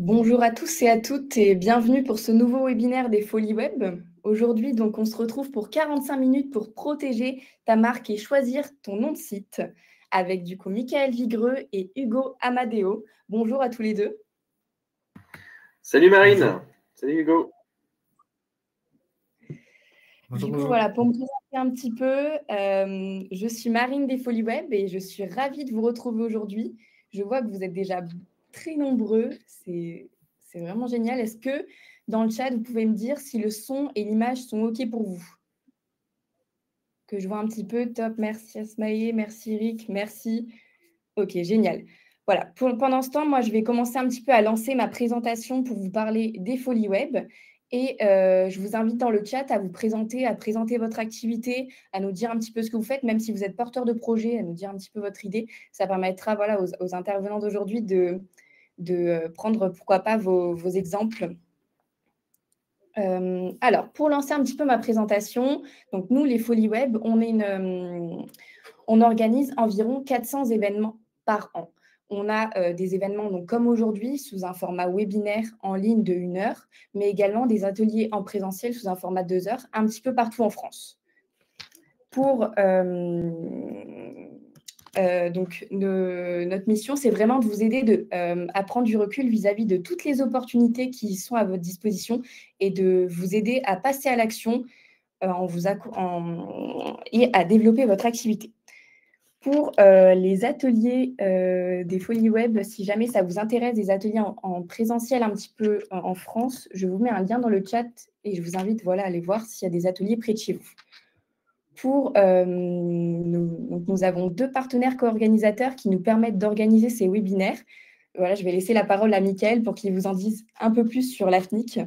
Bonjour à tous et à toutes et bienvenue pour ce nouveau webinaire des Folies Web. Aujourd'hui, donc, on se retrouve pour 45 minutes pour protéger ta marque et choisir ton nom de site avec du coup Michael Vigreux et Hugo Amadeo. Bonjour à tous les deux. Salut Marine. Bonjour. Salut Hugo. Bonjour. Voilà, pour me présenter un petit peu, je suis Marine des Folies Web et je suis ravie de vous retrouver aujourd'hui. Je vois que vous êtes déjà très nombreux, c'est vraiment génial. Est-ce que dans le chat, vous pouvez me dire si le son et l'image sont OK pour vous? Que je vois un petit peu, top, merci Asmae, merci Eric, merci. OK, génial. Voilà, pendant ce temps, moi, je vais commencer un petit peu à lancer ma présentation pour vous parler des Folies Web. Et je vous invite dans le chat à vous présenter, à présenter votre activité, à nous dire un petit peu ce que vous faites, même si vous êtes porteur de projet, à nous dire un petit peu votre idée. Ça permettra voilà, aux intervenants d'aujourd'hui de prendre, pourquoi pas, vos exemples. Alors, pour lancer un petit peu ma présentation, donc nous, les Folies Web, on organise environ 400 événements par an. On a des événements donc, comme aujourd'hui sous un format webinaire en ligne de 1 heure, mais également des ateliers en présentiel sous un format de 2 heures, un petit peu partout en France. Pour donc, notre mission, c'est vraiment de vous aider à prendre du recul vis-à-vis de toutes les opportunités qui sont à votre disposition et de vous aider à passer à l'action et à développer votre activité. Pour les ateliers des Folies Web, si jamais ça vous intéresse, des ateliers en présentiel un petit peu en France, je vous mets un lien dans le chat et je vous invite voilà, à aller voir s'il y a des ateliers près de chez vous. Nous avons 2 partenaires co-organisateurs qui nous permettent d'organiser ces webinaires. Voilà, je vais laisser la parole à Michael pour qu'il vous en dise un peu plus sur l'AFNIC.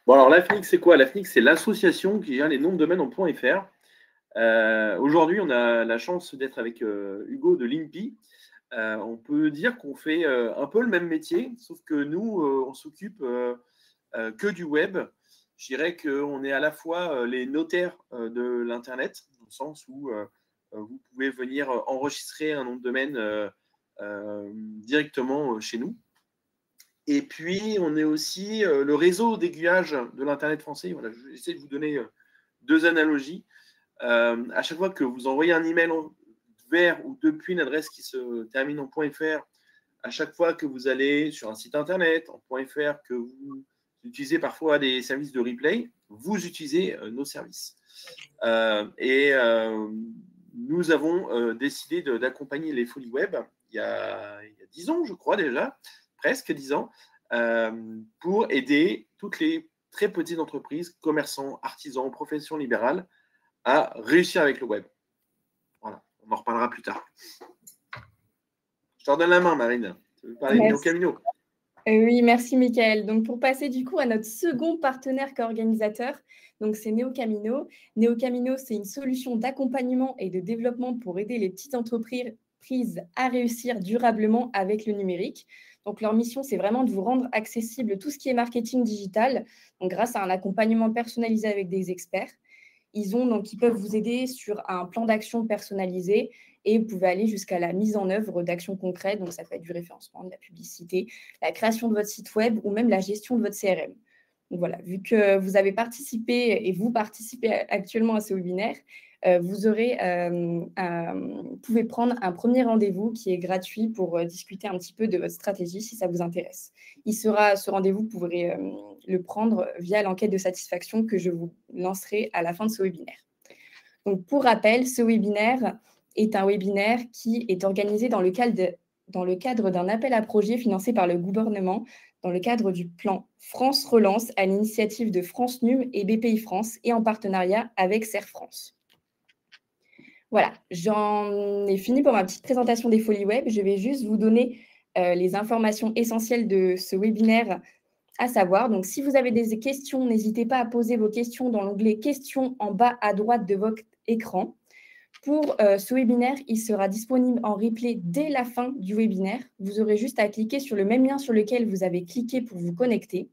Bon, alors l'AFNIC, c'est quoi? L'AFNIC, c'est l'association qui gère les noms de domaines en .fr. Aujourd'hui, on a la chance d'être avec Hugo de l'INPI. On peut dire qu'on fait un peu le même métier, sauf que nous, on s'occupe que du web. Je dirais qu'on est à la fois les notaires de l'Internet, dans le sens où vous pouvez venir enregistrer un nom de domaine directement chez nous. Et puis, on est aussi le réseau d'aiguillage de l'Internet français. Voilà, je vais essayer de vous donner 2 analogies. À chaque fois que vous envoyez un email vers ou depuis une adresse qui se termine en .fr, à chaque fois que vous allez sur un site Internet en .fr, que vous utilisez parfois des services de replay, vous utilisez nos services. Nous avons décidé d'accompagner les Folies Web il y a 10 ans, je crois déjà, presque 10 ans, pour aider toutes les très petites entreprises, commerçants, artisans, professions libérales à réussir avec le web. Voilà, on en reparlera plus tard. Je te redonne la main, Marine. Tu veux parler de Neocamino? Oui, merci Michael. Donc, pour passer du coup à notre second partenaire co-organisateur, donc c'est Neocamino. Neocamino, c'est une solution d'accompagnement et de développement pour aider les petites entreprises à réussir durablement avec le numérique. Donc, leur mission, c'est vraiment de vous rendre accessible tout ce qui est marketing digital, donc grâce à un accompagnement personnalisé avec des experts. Ils peuvent vous aider sur un plan d'action personnalisé et vous pouvez aller jusqu'à la mise en œuvre d'actions concrètes. Donc, ça peut être du référencement, de la publicité, la création de votre site web ou même la gestion de votre CRM. Donc, voilà, vu que vous avez participé et vous participez actuellement à ce webinaire, vous pouvez prendre un premier rendez-vous qui est gratuit pour discuter un petit peu de votre stratégie si ça vous intéresse. Ce rendez-vous, vous pourrez le prendre via l'enquête de satisfaction que je vous lancerai à la fin de ce webinaire. Donc, pour rappel, ce webinaire est un webinaire qui est organisé dans le cadre d'un appel à projet financé par le gouvernement dans le cadre du plan France Relance à l'initiative de France Num et BPI-France et en partenariat avec Serre France. Voilà, j'en ai fini pour ma petite présentation des Folies Web. Je vais juste vous donner les informations essentielles de ce webinaire à savoir. Donc, si vous avez des questions, n'hésitez pas à poser vos questions dans l'onglet « Questions » en bas à droite de votre écran. Pour ce webinaire, il sera disponible en replay dès la fin du webinaire. Vous aurez juste à cliquer sur le même lien sur lequel vous avez cliqué pour vous connecter.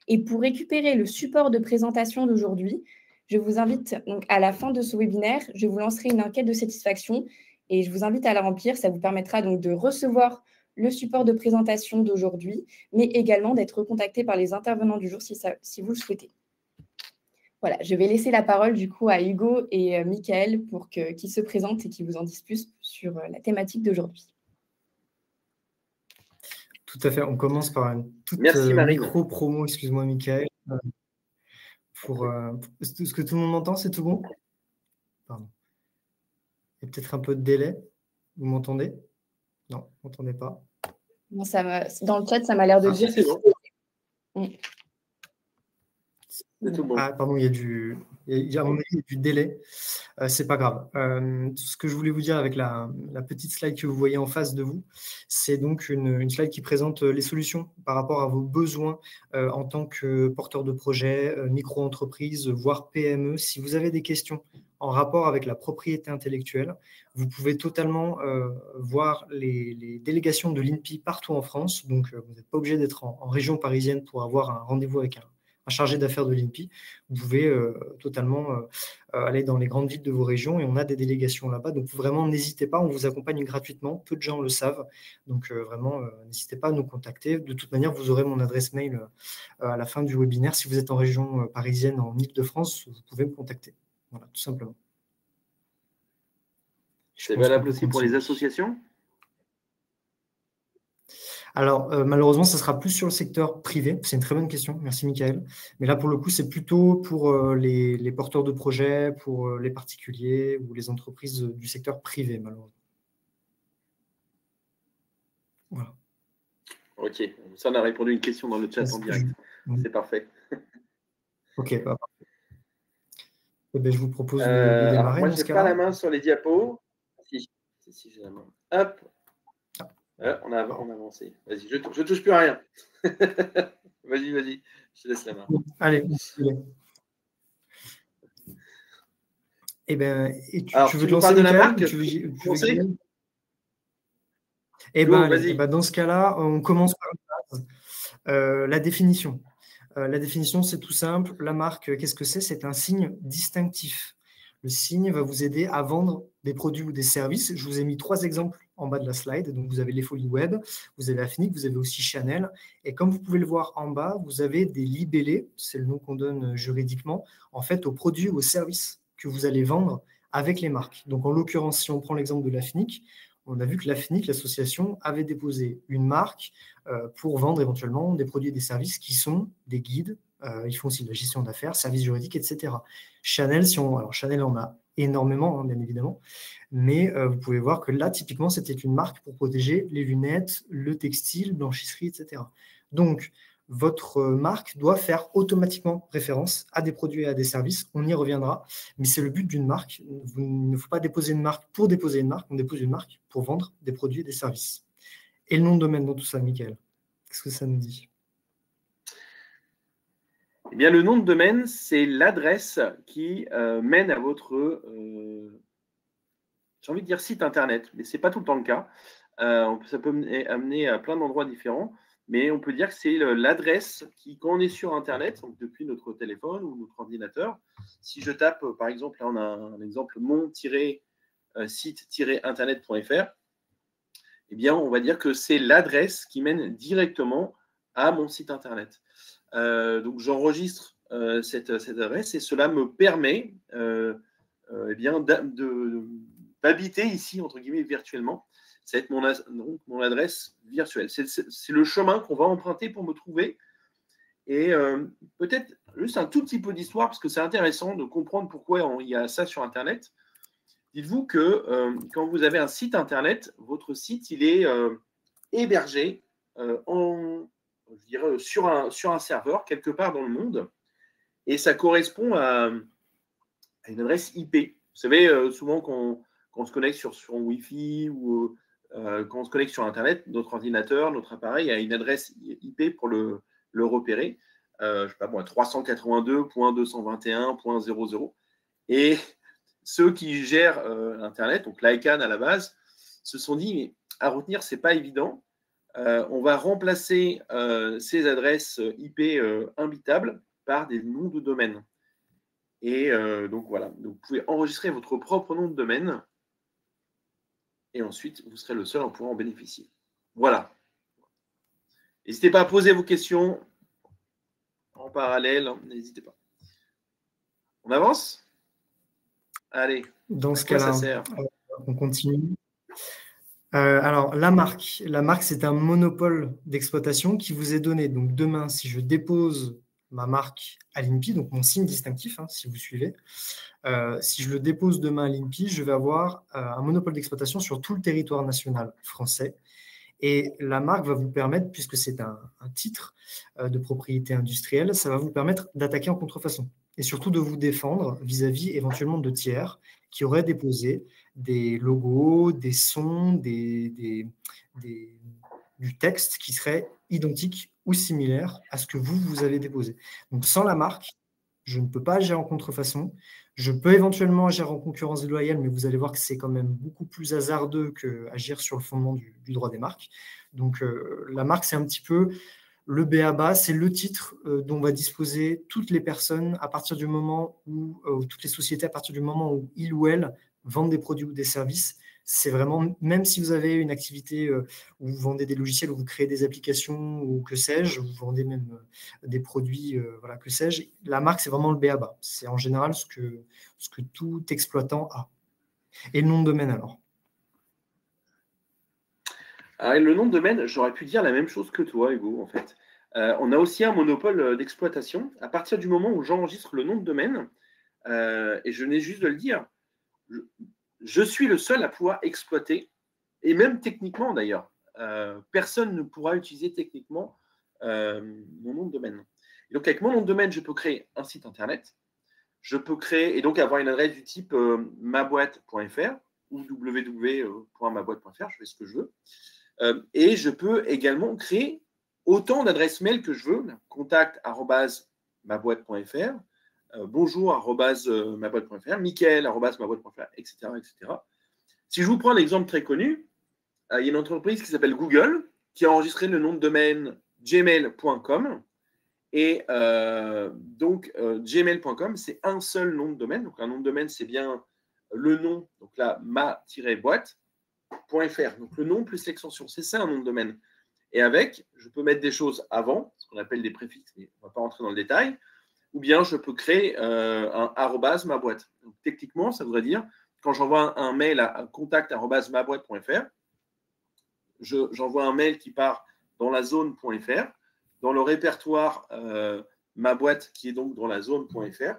Et pour récupérer le support de présentation d'aujourd'hui, je vous invite donc à la fin de ce webinaire, je vous lancerai une enquête de satisfaction et je vous invite à la remplir. Ça vous permettra donc de recevoir le support de présentation d'aujourd'hui, mais également d'être contacté par les intervenants du jour si vous le souhaitez. Voilà, je vais laisser la parole du coup à Hugo et Michael pour qu'ils se présentent et qu'ils vous en disent plus sur la thématique d'aujourd'hui. Tout à fait. On commence par une toute micro-promo, excuse-moi Michael. Est-ce que tout le monde m'entend? C'est tout bon? Pardon. Il y a peut-être un peu de délai. Vous m'entendez? Non, vous m'entendez pas. Non, dans le chat, ça m'a l'air de dire que c'est bon. Tout bon. Ah, pardon, il y a du délai. C'est pas grave. Ce que je voulais vous dire avec la petite slide que vous voyez en face de vous, c'est donc une slide qui présente les solutions par rapport à vos besoins en tant que porteur de projet, micro-entreprise, voire PME. Si vous avez des questions en rapport avec la propriété intellectuelle, vous pouvez totalement voir les délégations de l'INPI partout en France. Donc, vous n'êtes pas obligé d'être en région parisienne pour avoir un rendez-vous avec un chargé d'affaires de l'INPI. Vous pouvez totalement aller dans les grandes villes de vos régions et on a des délégations là-bas. Donc, vraiment, n'hésitez pas, on vous accompagne gratuitement. Peu de gens le savent. Donc, vraiment, n'hésitez pas à nous contacter. De toute manière, vous aurez mon adresse mail à la fin du webinaire. Si vous êtes en région parisienne, en Île-de-France, vous pouvez me contacter. Voilà, tout simplement. C'est valable aussi pour les associations ? Alors, malheureusement, ça sera plus sur le secteur privé. C'est une très bonne question. Merci, Michael. Mais là, pour le coup, c'est plutôt pour les porteurs de projets, pour les particuliers ou les entreprises du secteur privé, malheureusement. Voilà. Ok. Ça, on a répondu à une question dans le chat en direct. C'est parfait. Ok. Parfait. Eh bien, je vous propose de démarrer. Moi, je n'ai pas la main sur les diapos. Si j'ai la main. Hop. On a avancé. Vas-y, je ne touche plus à rien. Vas-y, je te laisse la main. Allez. Eh bien, tu veux te lancer, de la marque dans ce cas-là, on commence par la définition. La définition, c'est tout simple. La marque, qu'est-ce que c'est? C'est un signe distinctif. Le signe va vous aider à vendre des produits ou des services. Je vous ai mis 3 exemples en bas de la slide. Donc, vous avez les Folies Web, vous avez Afinic, vous avez aussi Chanel. Et comme vous pouvez le voir en bas, vous avez des libellés, c'est le nom qu'on donne juridiquement, en fait, aux produits ou aux services que vous allez vendre avec les marques. Donc, en l'occurrence, si on prend l'exemple de l'Afinic, on a vu que l'Afinic, l'association, avait déposé une marque pour vendre éventuellement des produits et des services qui sont des guides. Ils font aussi de la gestion d'affaires, services juridiques, etc. Chanel, Chanel en a énormément, hein, bien évidemment, mais vous pouvez voir que là, typiquement, c'était une marque pour protéger les lunettes, le textile, blanchisserie, etc. Donc, votre marque doit faire automatiquement référence à des produits et à des services. On y reviendra, mais c'est le but d'une marque. Il ne faut pas déposer une marque pour déposer une marque, on dépose une marque pour vendre des produits et des services. Et le nom de domaine dans tout ça, Michael, qu'est-ce que ça nous dit? Eh bien, le nom de domaine, c'est l'adresse qui mène à votre, j'ai envie de dire site internet, mais ce n'est pas tout le temps le cas. Ça peut amener à plein d'endroits différents, mais on peut dire que c'est l'adresse qui, quand on est sur Internet, donc depuis notre téléphone ou notre ordinateur, si je tape, par exemple, là on a un exemple mon-site-internet.fr, eh bien, on va dire que c'est l'adresse qui mène directement à mon site Internet. Donc, j'enregistre cette adresse et cela me permet eh bien, d'habiter ici, entre guillemets, virtuellement. Ça va être mon adresse virtuelle. C'est le chemin qu'on va emprunter pour me trouver. Et peut-être juste un tout petit peu d'histoire, parce que c'est intéressant de comprendre pourquoi il y a ça sur Internet. Dites-vous que quand vous avez un site Internet, votre site, il est hébergé sur un serveur quelque part dans le monde. Et ça correspond à une adresse IP. Vous savez, souvent quand on se connecte sur son Wi-Fi ou quand on se connecte sur Internet, notre ordinateur, notre appareil a une adresse IP pour le repérer. Je sais pas moi, 382.221.00. Et ceux qui gèrent Internet, donc l'ICANN à la base, se sont dit, mais à retenir, ce n'est pas évident. On va remplacer ces adresses IP imbitables par des noms de domaine. Et donc voilà, donc, vous pouvez enregistrer votre propre nom de domaine et ensuite vous serez le seul à pouvoir en bénéficier. Voilà. N'hésitez pas à poser vos questions en parallèle. N'hésitez pas. On avance? Allez. Dans ce cas-là, on continue. Alors, la marque, c'est un monopole d'exploitation qui vous est donné. Donc, demain, si je dépose ma marque à l'INPI, donc mon signe distinctif, si vous suivez, si je le dépose demain à l'INPI, je vais avoir un monopole d'exploitation sur tout le territoire national français. Et la marque va vous permettre, puisque c'est un titre de propriété industrielle, ça va vous permettre d'attaquer en contrefaçon et surtout de vous défendre vis-à-vis éventuellement de tiers qui auraient déposé des logos, des sons, du texte qui serait identique ou similaire à ce que vous avez déposé. Donc, sans la marque, je ne peux pas agir en contrefaçon. Je peux éventuellement agir en concurrence déloyale, mais vous allez voir que c'est quand même beaucoup plus hasardeux qu'agir sur le fondement du droit des marques. Donc, la marque, c'est un petit peu le b.a.-ba, c'est le titre dont va disposer toutes les personnes à partir du moment où, toutes les sociétés à partir du moment où ils ou elles vendent des produits ou des services. C'est vraiment, même si vous avez une activité où vous vendez des logiciels, où vous créez des applications ou que sais-je, vous vendez même des produits, voilà, que sais-je, la marque, c'est vraiment le b.a.-ba. C'est en général ce que tout exploitant a. Et le nom de domaine, alors? Le nom de domaine, j'aurais pu dire la même chose que toi, Hugo, en fait. On a aussi un monopole d'exploitation. À partir du moment où j'enregistre le nom de domaine, et je venais juste de le dire, je suis le seul à pouvoir exploiter, et même techniquement d'ailleurs. Personne ne pourra utiliser techniquement mon nom de domaine. Et donc, avec mon nom de domaine, je peux créer un site internet. Je peux créer et donc avoir une adresse du type maboîte.fr ou www.maboîte.fr, je fais ce que je veux. Et je peux également créer autant d'adresses mail que je veux, contact@maboîte.fr, bonjour@maboîte.fr, michael@maboîte.fr, etc., etc. Si je vous prends l'exemple très connu, il y a une entreprise qui s'appelle Google qui a enregistré le nom de domaine gmail.com. Et donc, gmail.com, c'est un seul nom de domaine. Donc, un nom de domaine, c'est bien le nom, donc là, ma-boîte.fr. Donc, le nom plus l'extension, c'est ça un nom de domaine. Et avec, je peux mettre des choses avant, ce qu'on appelle des préfixes, mais on ne va pas rentrer dans le détail, ou bien je peux créer un arrobase maboîte. Donc, techniquement, ça voudrait dire, quand j'envoie un mail à contact@maboîte.fr, j'envoie un mail qui part dans la zone.fr, dans le répertoire ma boîte qui est donc dans la zone.fr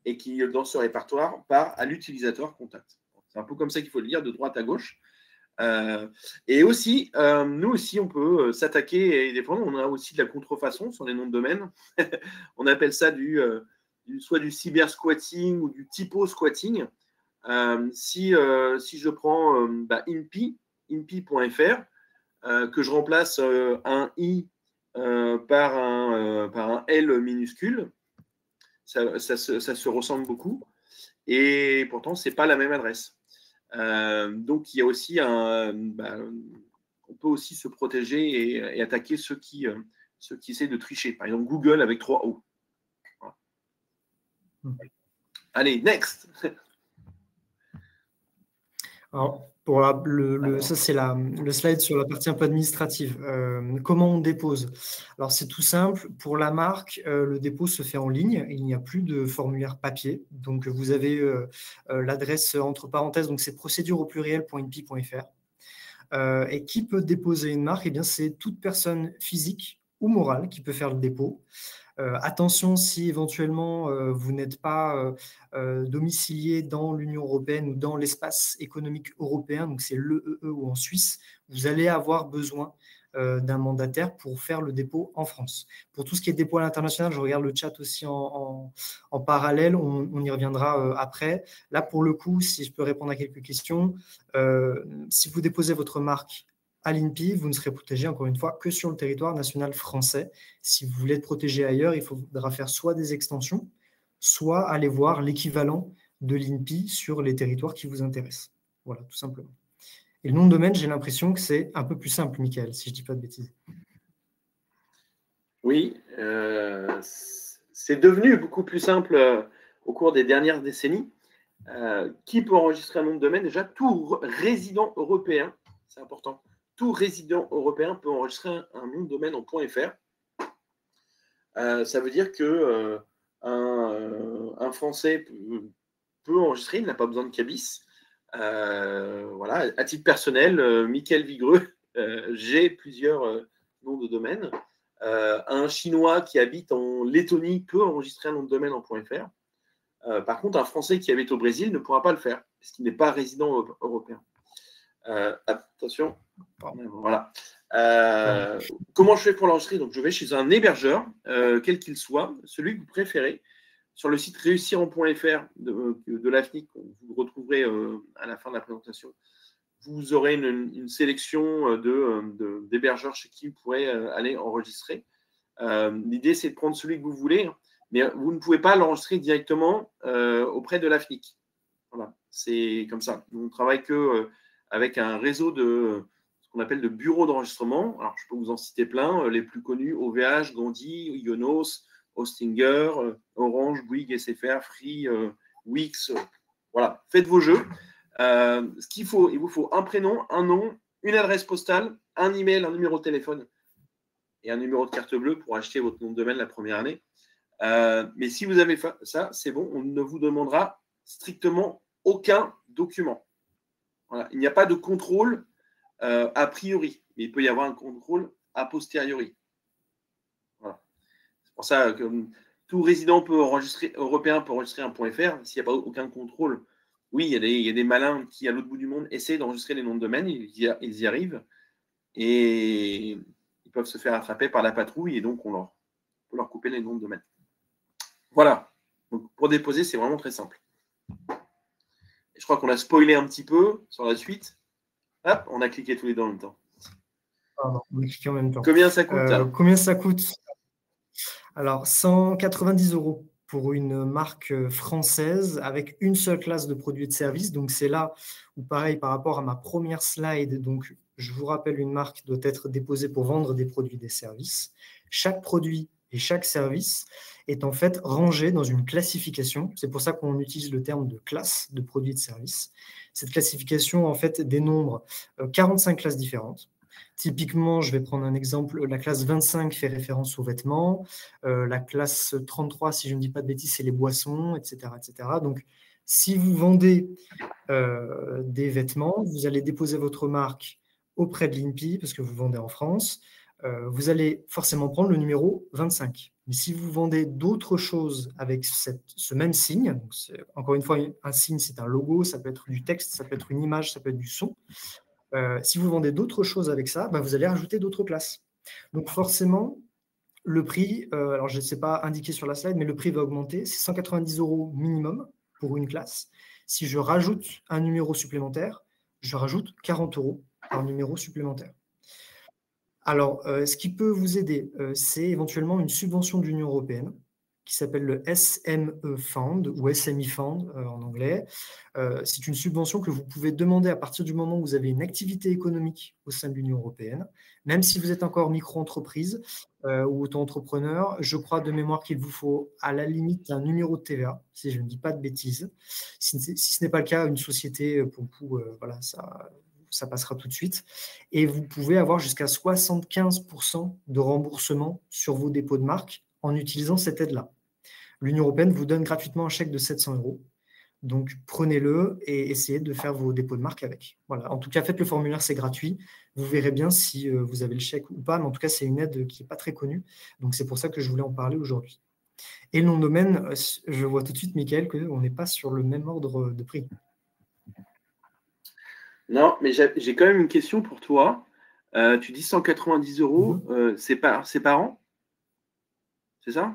et qui, dans ce répertoire, part à l'utilisateur contact. C'est un peu comme ça qu'il faut le lire, de droite à gauche. Et aussi, nous aussi, on peut s'attaquer et défendre. On a aussi de la contrefaçon sur les noms de domaine. On appelle ça soit du cyber-squatting ou du typo-squatting. Si je prends inpi.fr, que je remplace un i par un L minuscule, ça se ressemble beaucoup. Et pourtant, ce n'est pas la même adresse. Donc, il y a aussi on peut aussi se protéger et attaquer ceux qui essaient de tricher. Par exemple, Google avec 3 O. Voilà. Allez, next. Alors, ça, c'est le slide sur la partie un peu administrative. Comment on dépose? Alors, c'est tout simple. Pour la marque, le dépôt se fait en ligne. Il n'y a plus de formulaire papier. Donc, vous avez l'adresse entre parenthèses. Donc, c'est procédure au pluriel.inpi.fr. Et qui peut déposer une marque? Eh bien, c'est toute personne physique ou morale qui peut faire le dépôt. Attention, si éventuellement vous n'êtes pas domicilié dans l'Union européenne ou dans l'espace économique européen, donc c'est l'EEE ou en Suisse, vous allez avoir besoin d'un mandataire pour faire le dépôt en France. Pour tout ce qui est dépôt à l'international, je regarde le chat aussi en parallèle, on y reviendra après. Là, pour le coup, si je peux répondre à quelques questions, si vous déposez votre marque à l'INPI, vous ne serez protégé, encore une fois, que sur le territoire national français. Si vous voulez être protégé ailleurs, il faudra faire soit des extensions, soit aller voir l'équivalent de l'INPI sur les territoires qui vous intéressent. Voilà, tout simplement. Et le nom de domaine, j'ai l'impression que c'est un peu plus simple, Michael, si je ne dis pas de bêtises. Oui, c'est devenu beaucoup plus simple au cours des dernières décennies. Qui peut enregistrer un nom de domaine? Déjà, tout résident européen, c'est important, tout résident européen peut enregistrer un nom de domaine en .fr. Ça veut dire que un Français peut enregistrer, il n'a pas besoin de cabis. Voilà, à titre personnel, Michael Vigreux, j'ai plusieurs noms de domaine. Un Chinois qui habite en Lettonie peut enregistrer un nom de domaine en .fr. Par contre, un Français qui habite au Brésil ne pourra pas le faire, parce qu'il n'est pas résident européen. Attention. Voilà. Comment je fais pour l'enregistrer? Donc, je vais chez un hébergeur, quel qu'il soit, celui que vous préférez. Sur le site réussir en .fr de l'AFNIC, vous le retrouverez à la fin de la présentation. Vous aurez une sélection d'hébergeurs chez qui vous pourrez aller enregistrer. L'idée, c'est de prendre celui que vous voulez, mais vous ne pouvez pas l'enregistrer directement auprès de l'AFNIC. Voilà, c'est comme ça. On ne travaille qu'avec un réseau de ce qu'on appelle de bureaux d'enregistrement. Alors, je peux vous en citer plein. Les plus connus, OVH, Gandhi, Ionos, Hostinger, Orange, Bouygues, SFR, Free, Wix. Voilà, faites vos jeux. Ce qu'il faut, il vous faut un prénom, un nom, une adresse postale, un email, un numéro de téléphone et un numéro de carte bleue pour acheter votre nom de domaine la première année. Mais si vous avez ça, c'est bon, on ne vous demandera strictement aucun document. Voilà. Il n'y a pas de contrôle a priori, mais il peut y avoir un contrôle a posteriori. Voilà. C'est pour ça que tout résident européen peut enregistrer un .fr s'il n'y a pas aucun contrôle. Oui, il y a des malins qui, à l'autre bout du monde, essaient d'enregistrer les noms de domaine, ils y arrivent, et ils peuvent se faire attraper par la patrouille, et donc on peut leur couper les noms de domaine. Voilà. Donc, pour déposer, c'est vraiment très simple. Et je crois qu'on a spoilé un petit peu sur la suite. Hop, on a cliqué tous les deux en même temps. Pardon, on a cliqué en même temps. Combien ça coûte Combien ça coûte? Alors, 190 € pour une marque française avec une seule classe de produits et de services. Donc, c'est là où, pareil, par rapport à ma première slide, donc, je vous rappelle, une marque doit être déposée pour vendre des produits et des services. Chaque produit et chaque service est en fait rangé dans une classification. C'est pour ça qu'on utilise le terme de classe de produits et de services. Cette classification, en fait, dénombre 45 classes différentes. Typiquement, je vais prendre un exemple, la classe 25 fait référence aux vêtements, la classe 33, si je ne dis pas de bêtises, c'est les boissons, etc., etc. Donc, si vous vendez des vêtements, vous allez déposer votre marque auprès de l'INPI, parce que vous vendez en France, vous allez forcément prendre le numéro 25. Mais si vous vendez d'autres choses avec ce même signe, donc encore une fois, un signe, c'est un logo, ça peut être du texte, ça peut être une image, ça peut être du son. Si vous vendez d'autres choses avec ça, vous allez rajouter d'autres classes. Donc forcément, le prix, alors je ne sais pas indiqué sur la slide, mais le prix va augmenter. C'est 190 € minimum pour une classe. Si je rajoute un numéro supplémentaire, je rajoute 40 € par numéro supplémentaire. Alors, ce qui peut vous aider, c'est éventuellement une subvention de l'Union européenne qui s'appelle le SME Fund ou SME Fund en anglais. C'est une subvention que vous pouvez demander à partir du moment où vous avez une activité économique au sein de l'Union européenne. Même si vous êtes encore micro-entreprise ou auto-entrepreneur, je crois de mémoire qu'il vous faut à la limite un numéro de TVA, si je ne dis pas de bêtises. Si ce n'est pas le cas, une société, pour le coup, voilà, ça passera tout de suite. Et vous pouvez avoir jusqu'à 75% de remboursement sur vos dépôts de marque en utilisant cette aide-là. L'Union européenne vous donne gratuitement un chèque de 700 €. Donc, prenez-le et essayez de faire vos dépôts de marque avec. Voilà. En tout cas, faites le formulaire, c'est gratuit. Vous verrez bien si vous avez le chèque ou pas. Mais en tout cas, c'est une aide qui n'est pas très connue. Donc, c'est pour ça que je voulais en parler aujourd'hui. Et le nom de domaine, je vois tout de suite, Michael, qu'on n'est pas sur le même ordre de prix. Non, mais j'ai quand même une question pour toi. Tu dis 190 €, c'est par an? C'est ça?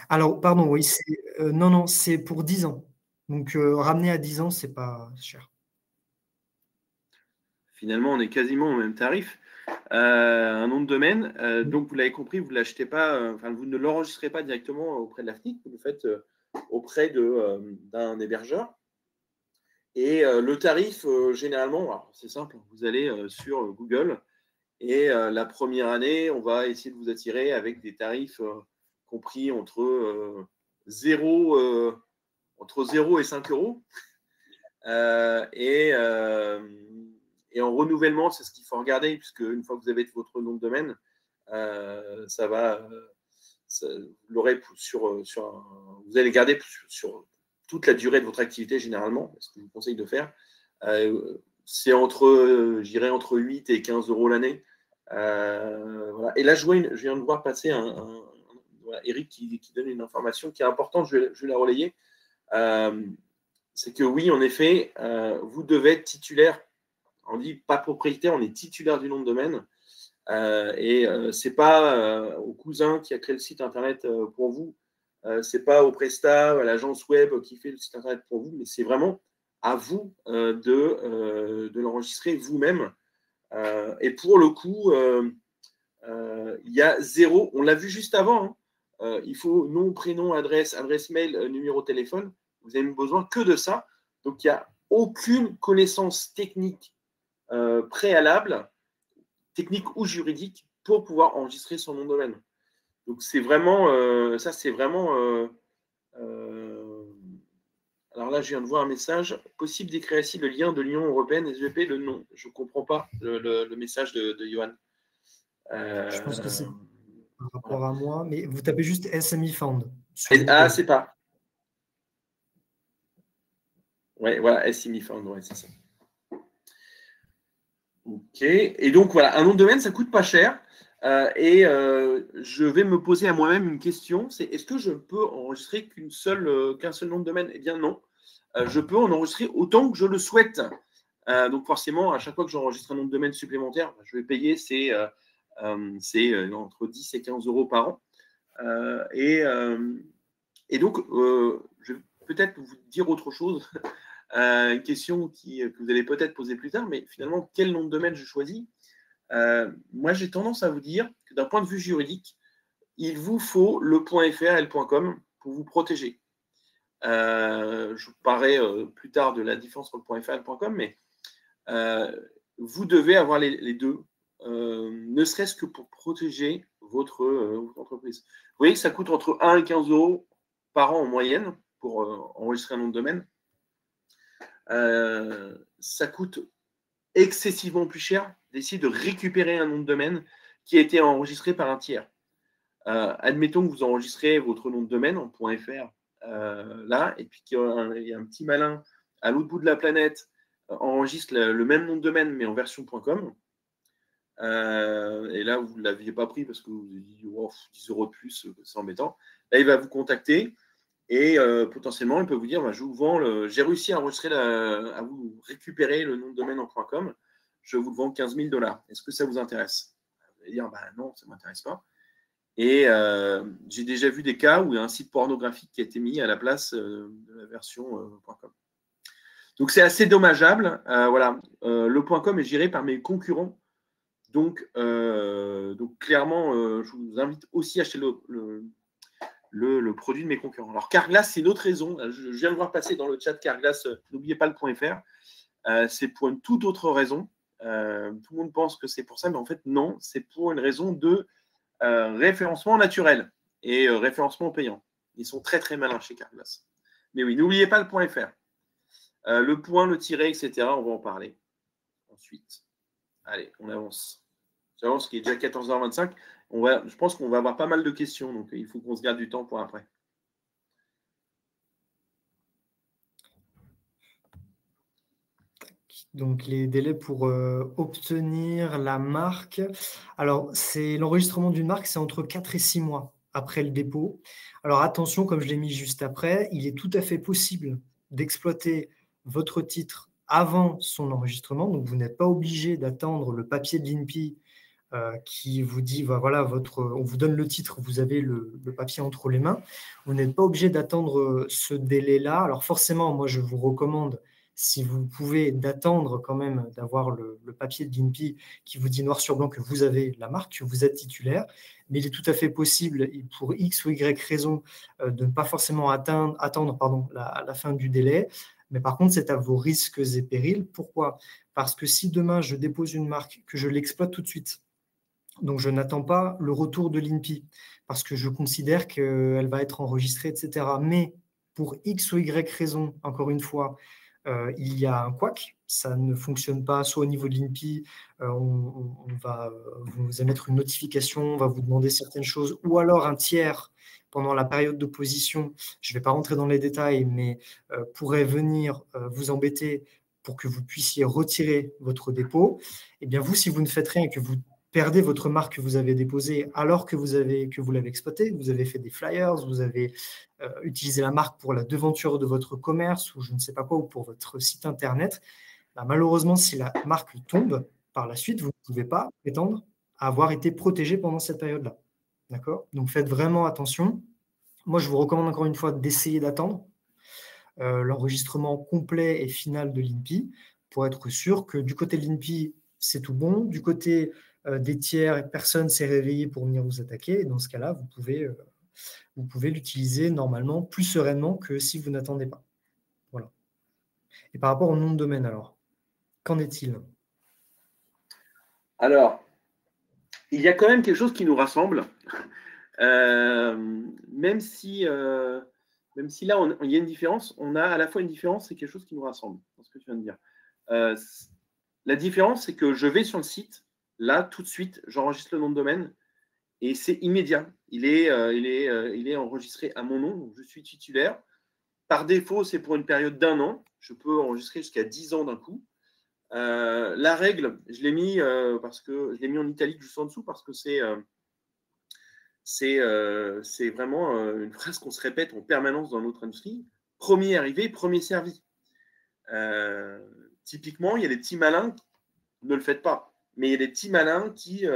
Alors, pardon, oui, non, c'est pour 10 ans. Donc, ramener à 10 ans, ce n'est pas cher. Finalement, on est quasiment au même tarif. Un nom de domaine, donc vous l'avez compris, vous ne l'achetez pas, vous ne l'enregistrez pas directement auprès de l'AFNIC, vous le faites auprès d'un hébergeur. Et le tarif, généralement, c'est simple, vous allez sur Google et la première année, on va essayer de vous attirer avec des tarifs compris entre 0 et 5 €. Et en renouvellement, c'est ce qu'il faut regarder, puisque une fois que vous avez votre nom de domaine, ça va, vous allez garder sur toute la durée de votre activité généralement, ce que je vous conseille de faire. C'est entre 8 et 15 euros l'année. Voilà. Et là, je viens de voir passer Eric qui donne une information qui est importante, je vais la relayer. C'est que oui, en effet, vous devez être titulaire. On dit pas propriétaire, on est titulaire du nom de domaine. Ce n'est pas au cousin qui a créé le site internet pour vous. Ce n'est pas au Presta, à l'agence web qui fait le site internet pour vous, mais c'est vraiment à vous de l'enregistrer vous-même. Et pour le coup, il y a zéro, on l'a vu juste avant, hein, il faut nom, prénom, adresse mail, numéro de téléphone. Vous n'avez besoin que de ça. Donc, il n'y a aucune connaissance technique préalable, technique ou juridique, pour pouvoir enregistrer son nom de domaine. Donc, c'est vraiment, ça, c'est vraiment. Alors là, je viens de voir un message. Possible d'écrire ici le lien de l'Union européenne, SVP, le nom. Je ne comprends pas le message de Johan. Je pense que c'est par rapport à moi, mais vous tapez juste SMI Found. C'est pas. Ouais, voilà, SMI Found, ouais, c'est ça. Ok. Et donc, voilà, un nom de domaine, ça ne coûte pas cher. Je vais me poser à moi-même une question, c'est est-ce que je peux enregistrer qu'un seul nom de domaine? Eh bien non, je peux en enregistrer autant que je le souhaite. Donc forcément, à chaque fois que j'enregistre un nom de domaine supplémentaire, je vais payer entre 10 et 15 euros par an. Et donc, je vais peut-être vous dire autre chose, une question que vous allez peut-être poser plus tard, mais finalement, quel nom de domaine je choisis? Moi, j'ai tendance à vous dire que d'un point de vue juridique, il vous faut le .fr et le .com pour vous protéger. Je vous parlerai plus tard de la différence entre le .fr et le .com, mais vous devez avoir les deux, ne serait-ce que pour protéger votre entreprise. Vous voyez que ça coûte entre 1 et 15 euros par an en moyenne pour enregistrer un nom de domaine. Ça coûte excessivement plus cher d'essayer de récupérer un nom de domaine qui a été enregistré par un tiers. Admettons que vous enregistrez votre nom de domaine en .fr là, et puis qu'il y a un petit malin à l'autre bout de la planète enregistre le même nom de domaine mais en version .com. Et là, vous ne l'aviez pas pris parce que vous avez dit oh, 10 euros de plus, c'est embêtant. Là, il va vous contacter et potentiellement, il peut vous dire je vous vends j'ai réussi à enregistrer à vous récupérer le nom de domaine en .com. Je vous le vends 15 000 $. Est-ce que ça vous intéresse? Vous allez dire non, ça ne m'intéresse pas. Et j'ai déjà vu des cas où il y a un site pornographique qui a été mis à la place de la version .com. Donc, c'est assez dommageable. Voilà. Le .com est géré par mes concurrents. Donc clairement, je vous invite aussi à acheter le produit de mes concurrents. Alors, Carglass, c'est une autre raison. Je viens de voir passer dans le chat Carglass, n'oubliez pas le .fr. C'est pour une toute autre raison. Tout le monde pense que c'est pour ça, mais en fait, non. C'est pour une raison de référencement naturel et référencement payant. Ils sont très, très malins chez Carglass. Mais oui, n'oubliez pas le .fr. Le point, le tiret, etc. On va en parler ensuite. Allez, on avance. J'avance, qui est déjà 14h25. Je pense qu'on va avoir pas mal de questions, donc il faut qu'on se garde du temps pour après. Donc, les délais pour obtenir la marque. Alors, c'est l'enregistrement d'une marque, c'est entre 4 et 6 mois après le dépôt. Alors, attention, comme je l'ai mis juste après, il est tout à fait possible d'exploiter votre titre avant son enregistrement. Donc, vous n'êtes pas obligé d'attendre le papier de l'INPI qui vous dit, voilà, on vous donne le titre, vous avez le papier entre les mains. Vous n'êtes pas obligé d'attendre ce délai-là. Alors, forcément, moi, je vous recommande, si vous pouvez, d'attendre quand même d'avoir le papier de l'INPI qui vous dit noir sur blanc que vous avez la marque, que vous êtes titulaire. Mais il est tout à fait possible, pour X ou Y raison, de ne pas forcément attendre la fin du délai. Mais par contre, c'est à vos risques et périls. Pourquoi? Parce que si demain, je dépose une marque, que je l'exploite tout de suite, donc je n'attends pas le retour de l'INPI, parce que je considère qu'elle va être enregistrée, etc. Mais pour X ou Y raison, encore une fois, il y a un couac. Ça ne fonctionne pas, soit au niveau de l'INPI, on va vous émettre une notification, on va vous demander certaines choses, ou alors un tiers pendant la période d'opposition, je ne vais pas rentrer dans les détails, mais pourrait venir vous embêter pour que vous puissiez retirer votre dépôt. Eh bien, vous, si vous ne faites rien et que vous perdez votre marque que vous avez déposée alors que vous l'avez exploitée, vous avez fait des flyers, vous avez utilisé la marque pour la devanture de votre commerce ou je ne sais pas quoi, ou pour votre site internet, bah, malheureusement, si la marque tombe par la suite, vous ne pouvez pas prétendre avoir été protégé pendant cette période-là. D'accord ? Donc faites vraiment attention. Moi, je vous recommande encore une fois d'essayer d'attendre l'enregistrement complet et final de l'INPI pour être sûr que du côté de l'INPI, c'est tout bon. Du côté des tiers, personne s'est réveillé pour venir vous attaquer. Et dans ce cas-là, vous pouvez l'utiliser normalement plus sereinement que si vous n'attendez pas. Voilà. Et par rapport au nom de domaine, alors, qu'en est-il ? Alors, il y a quand même quelque chose qui nous rassemble, même si là, il y a une différence. On a à la fois une différence et quelque chose qui nous rassemble, dans ce que tu viens de dire. La différence, c'est que je vais sur le site, là, tout de suite, j'enregistre le nom de domaine et c'est immédiat. Il est enregistré à mon nom, donc je suis titulaire. Par défaut, c'est pour une période d'1 an. Je peux enregistrer jusqu'à 10 ans d'un coup. La règle, je l'ai mis parce que je l'ai mis en italique juste en dessous parce que c'est vraiment une phrase qu'on se répète en permanence dans notre industrie. Premier arrivé, premier servi. Typiquement, il y a des petits malins, ne le faites pas, mais il y a des petits malins qui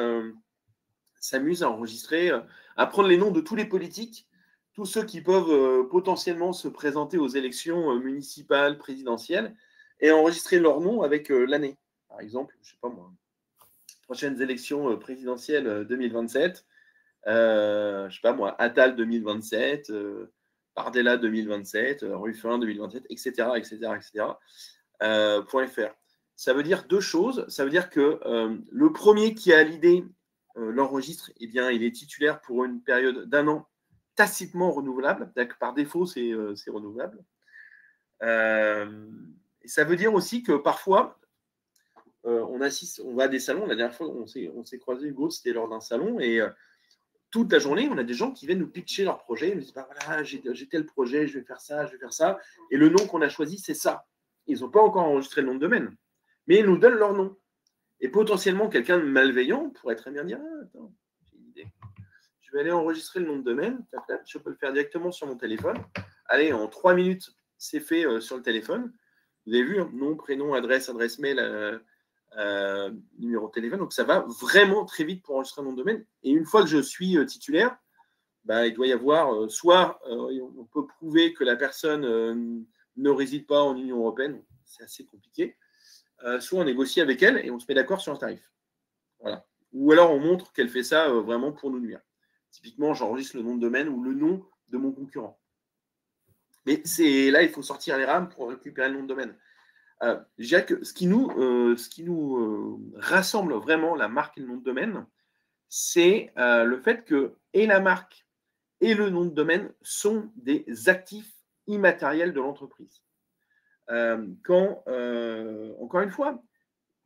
s'amusent à enregistrer, à prendre les noms de tous les politiques, tous ceux qui peuvent potentiellement se présenter aux élections municipales, présidentielles, et enregistrer leur nom avec l'année. Par exemple, je ne sais pas moi, prochaines élections présidentielles 2027, je ne sais pas moi, Attal 2027, Bardella 2027, Ruffin 2027, etc., etc., etc. .fr. Ça veut dire deux choses. Ça veut dire que le premier qui a l'idée l'enregistre, eh bien, il est titulaire pour une période d'1 an tacitement renouvelable. Par défaut, c'est renouvelable. Et ça veut dire aussi que parfois, on va à des salons. La dernière fois, on s'est croisé, Hugo, c'était lors d'un salon, et toute la journée, on a des gens qui viennent nous pitcher leur projet. Ils nous disent, bah, voilà, j'ai tel projet, je vais faire ça, et le nom qu'on a choisi, c'est ça. Ils n'ont pas encore enregistré le nom de domaine, mais ils nous donnent leur nom. Et potentiellement, quelqu'un de malveillant pourrait très bien dire, attends, j'ai une idée. Je vais aller enregistrer le nom de domaine, je peux le faire directement sur mon téléphone. Allez, en 3 minutes, c'est fait sur le téléphone. Vous avez vu, nom, prénom, adresse mail, numéro de téléphone. Donc, ça va vraiment très vite pour enregistrer un nom de domaine. Et une fois que je suis titulaire, bah, il doit y avoir soit on peut prouver que la personne ne réside pas en Union européenne, c'est assez compliqué, soit on négocie avec elle et on se met d'accord sur un tarif. Voilà. Ou alors on montre qu'elle fait ça vraiment pour nous nuire. Typiquement, j'enregistre le nom de domaine ou le nom de mon concurrent. Mais là, il faut sortir les rames pour récupérer le nom de domaine. Je dirais que ce qui nous rassemble vraiment, la marque et le nom de domaine, c'est le fait que et la marque et le nom de domaine sont des actifs immatériels de l'entreprise. Encore une fois,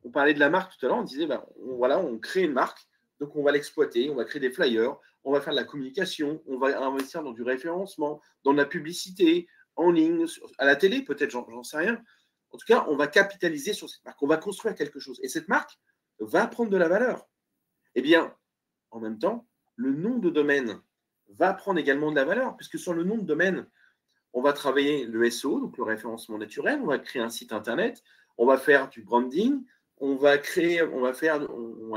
on parlait de la marque tout à l'heure, on disait, on crée une marque, donc on va l'exploiter, on va créer des flyers, on va faire de la communication, on va investir dans du référencement, dans de la publicité, en ligne, à la télé, peut-être, j'en sais rien. En tout cas, on va capitaliser sur cette marque, on va construire quelque chose. Et cette marque va prendre de la valeur. Eh bien, en même temps, le nom de domaine va prendre également de la valeur, puisque sur le nom de domaine, on va travailler le SEO, donc le référencement naturel, on va créer un site internet, on va faire du branding, on va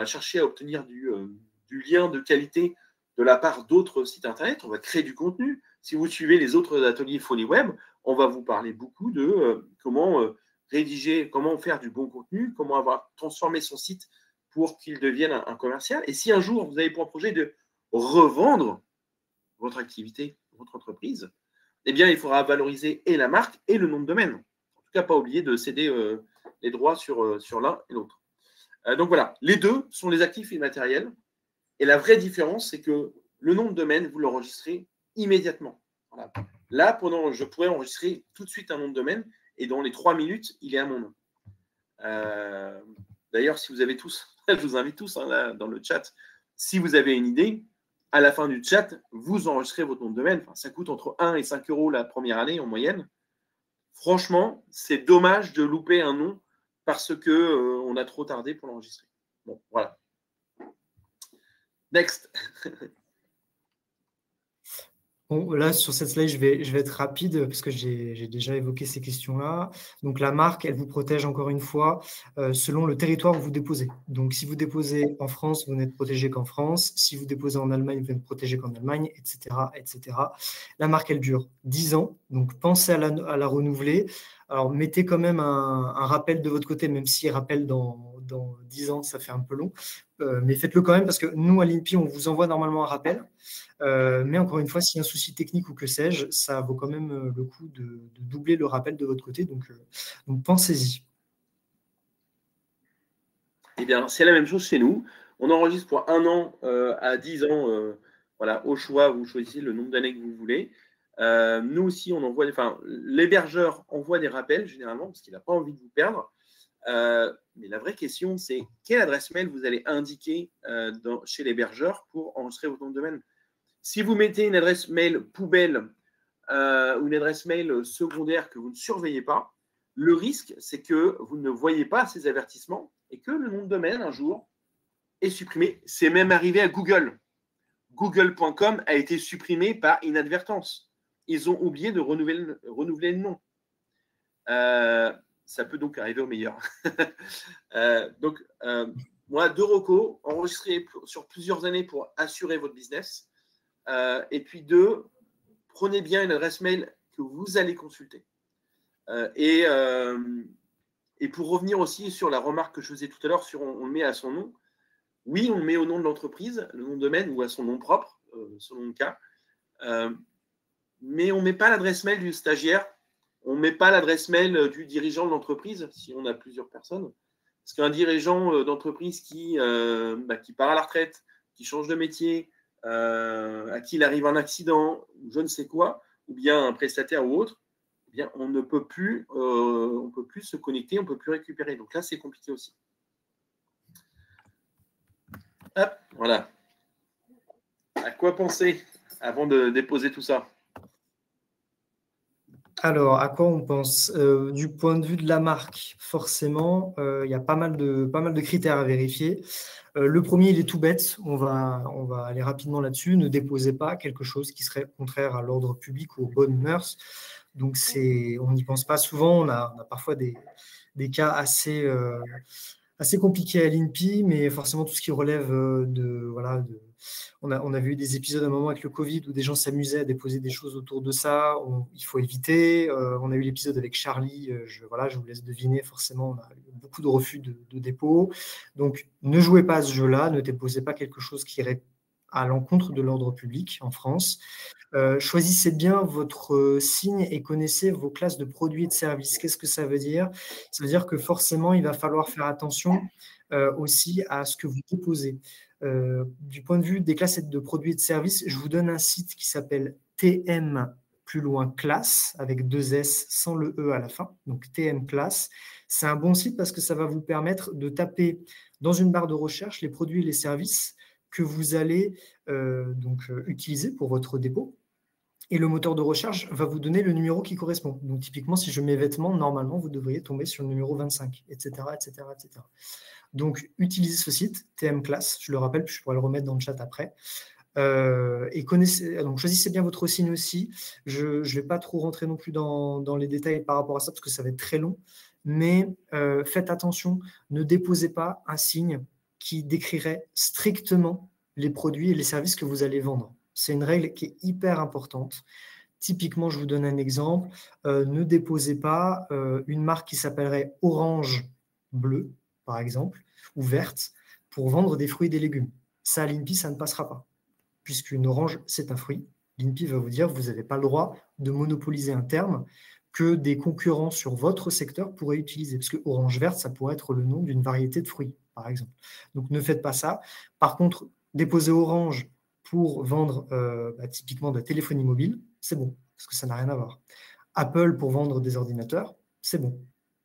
chercher à obtenir du lien de qualité de la part d'autres sites internet, on va créer du contenu. Si vous suivez les autres ateliers Folie Web, on va vous parler beaucoup de comment rédiger, comment faire du bon contenu, comment transformer son site pour qu'il devienne un commercial. Et si un jour vous avez pour projet de revendre votre activité, votre entreprise, eh bien, il faudra valoriser et la marque et le nom de domaine. En tout cas, pas oublier de céder les droits sur l'un et l'autre. Donc voilà, les deux sont les actifs immatériels. Et la vraie différence, c'est que le nom de domaine, vous l'enregistrez immédiatement. Voilà. Là, je pourrais enregistrer tout de suite un nom de domaine et dans les 3 minutes, il est à mon nom. D'ailleurs, si vous avez tous, je vous invite tous là, dans le chat, si vous avez une idée, à la fin du chat, vous enregistrez votre nom de domaine. Enfin, ça coûte entre 1 et 5 euros la première année en moyenne. Franchement, c'est dommage de louper un nom parce qu'on a trop tardé pour l'enregistrer. Bon, voilà. Next. Bon, là, sur cette slide, je vais être rapide parce que j'ai déjà évoqué ces questions-là. Donc, la marque, elle vous protège encore une fois selon le territoire où vous déposez. Donc, si vous déposez en France, vous n'êtes protégé qu'en France. Si vous déposez en Allemagne, vous n'êtes protégé qu'en Allemagne, etc., etc. La marque, elle dure 10 ans. Donc, pensez à la renouveler. Alors, mettez quand même un rappel de votre côté, même si rappel dans 10 ans, ça fait un peu long. Mais faites-le quand même parce que nous, à l'INPI, on vous envoie normalement un rappel. Mais encore une fois, s'il y a un souci technique ou que sais-je, ça vaut quand même le coup de doubler le rappel de votre côté. Donc pensez-y. Eh bien, c'est la même chose chez nous. On enregistre pour 1 an à 10 ans. Voilà, au choix, vous choisissez le nombre d'années que vous voulez. Nous aussi, on envoie, l'hébergeur envoie des rappels généralement parce qu'il n'a pas envie de vous perdre. Mais la vraie question, c'est quelle adresse mail vous allez indiquer chez l'hébergeur pour enregistrer votre nom de domaine. Si vous mettez une adresse mail poubelle ou une adresse mail secondaire que vous ne surveillez pas, le risque, c'est que vous ne voyez pas ces avertissements et que le nom de domaine, un jour, est supprimé. C'est même arrivé à Google. Google.com a été supprimé par inadvertance. Ils ont oublié de renouveler le nom. Ça peut donc arriver au meilleur. Moi, 2 recos, enregistrez sur plusieurs années pour assurer votre business. Et puis 2, prenez bien une adresse mail que vous allez consulter. Et pour revenir aussi sur la remarque que je faisais tout à l'heure sur on le met à son nom, oui, on le met au nom de l'entreprise, le nom de domaine ou à son nom propre, selon le cas. Mais on ne met pas l'adresse mail du stagiaire, on ne met pas l'adresse mail du dirigeant de l'entreprise si on a plusieurs personnes. Parce qu'un dirigeant d'entreprise qui part à la retraite, qui change de métier, à qui il arrive un accident, ou je ne sais quoi, ou bien un prestataire ou autre, eh bien, on ne peut plus, se connecter, on ne peut plus récupérer. Donc là, c'est compliqué aussi. Hop, voilà. À quoi penser avant de déposer tout ça? Alors, à quoi on pense? Du point de vue de la marque, forcément, il y a pas mal de critères à vérifier. Le premier, il est tout bête. On va aller rapidement là-dessus. Ne déposez pas quelque chose qui serait contraire à l'ordre public ou aux bonnes mœurs. Donc, on n'y pense pas souvent. On a parfois des cas assez compliqués à l'INPI, mais forcément, tout ce qui relève on a vu des épisodes à un moment avec le Covid où des gens s'amusaient à déposer des choses autour de ça. Il faut éviter. On a eu l'épisode avec Charlie. Je vous laisse deviner. Forcément, on a eu beaucoup de refus de dépôt. Donc, ne jouez pas à ce jeu-là. Ne déposez pas quelque chose qui irait à l'encontre de l'ordre public en France. Choisissez bien votre signe et connaissez vos classes de produits et de services. Qu'est-ce que ça veut dire? Ça veut dire que forcément, il va falloir faire attention aussi à ce que vous déposez. Du point de vue des classes de produits et de services, je vous donne un site qui s'appelle TM plus loin classe avec 2 S sans le E à la fin, donc TM classe. C'est un bon site parce que ça va vous permettre de taper dans une barre de recherche les produits et les services que vous allez utiliser pour votre dépôt. Et le moteur de recherche va vous donner le numéro qui correspond. Donc, typiquement, si je mets vêtements, normalement, vous devriez tomber sur le numéro 25, etc., etc., etc. Donc, utilisez ce site, TM Class, je le rappelle, puis je pourrai le remettre dans le chat après. Donc, choisissez bien votre signe aussi. Je ne vais pas trop rentrer non plus dans les détails par rapport à ça, parce que ça va être très long. Mais faites attention, ne déposez pas un signe qui décrirait strictement les produits et les services que vous allez vendre. C'est une règle qui est hyper importante. Typiquement, je vous donne un exemple. Ne déposez pas une marque qui s'appellerait Orange Bleu, par exemple, ou verte, pour vendre des fruits et des légumes. Ça, à l'INPI, ça ne passera pas. Puisqu'une orange, c'est un fruit. L'INPI va vous dire que vous n'avez pas le droit de monopoliser un terme que des concurrents sur votre secteur pourraient utiliser. Parce que orange verte, ça pourrait être le nom d'une variété de fruits, par exemple. Donc, ne faites pas ça. Par contre, déposer orange pour vendre typiquement de la téléphonie mobile, c'est bon, parce que ça n'a rien à voir. Apple pour vendre des ordinateurs, c'est bon.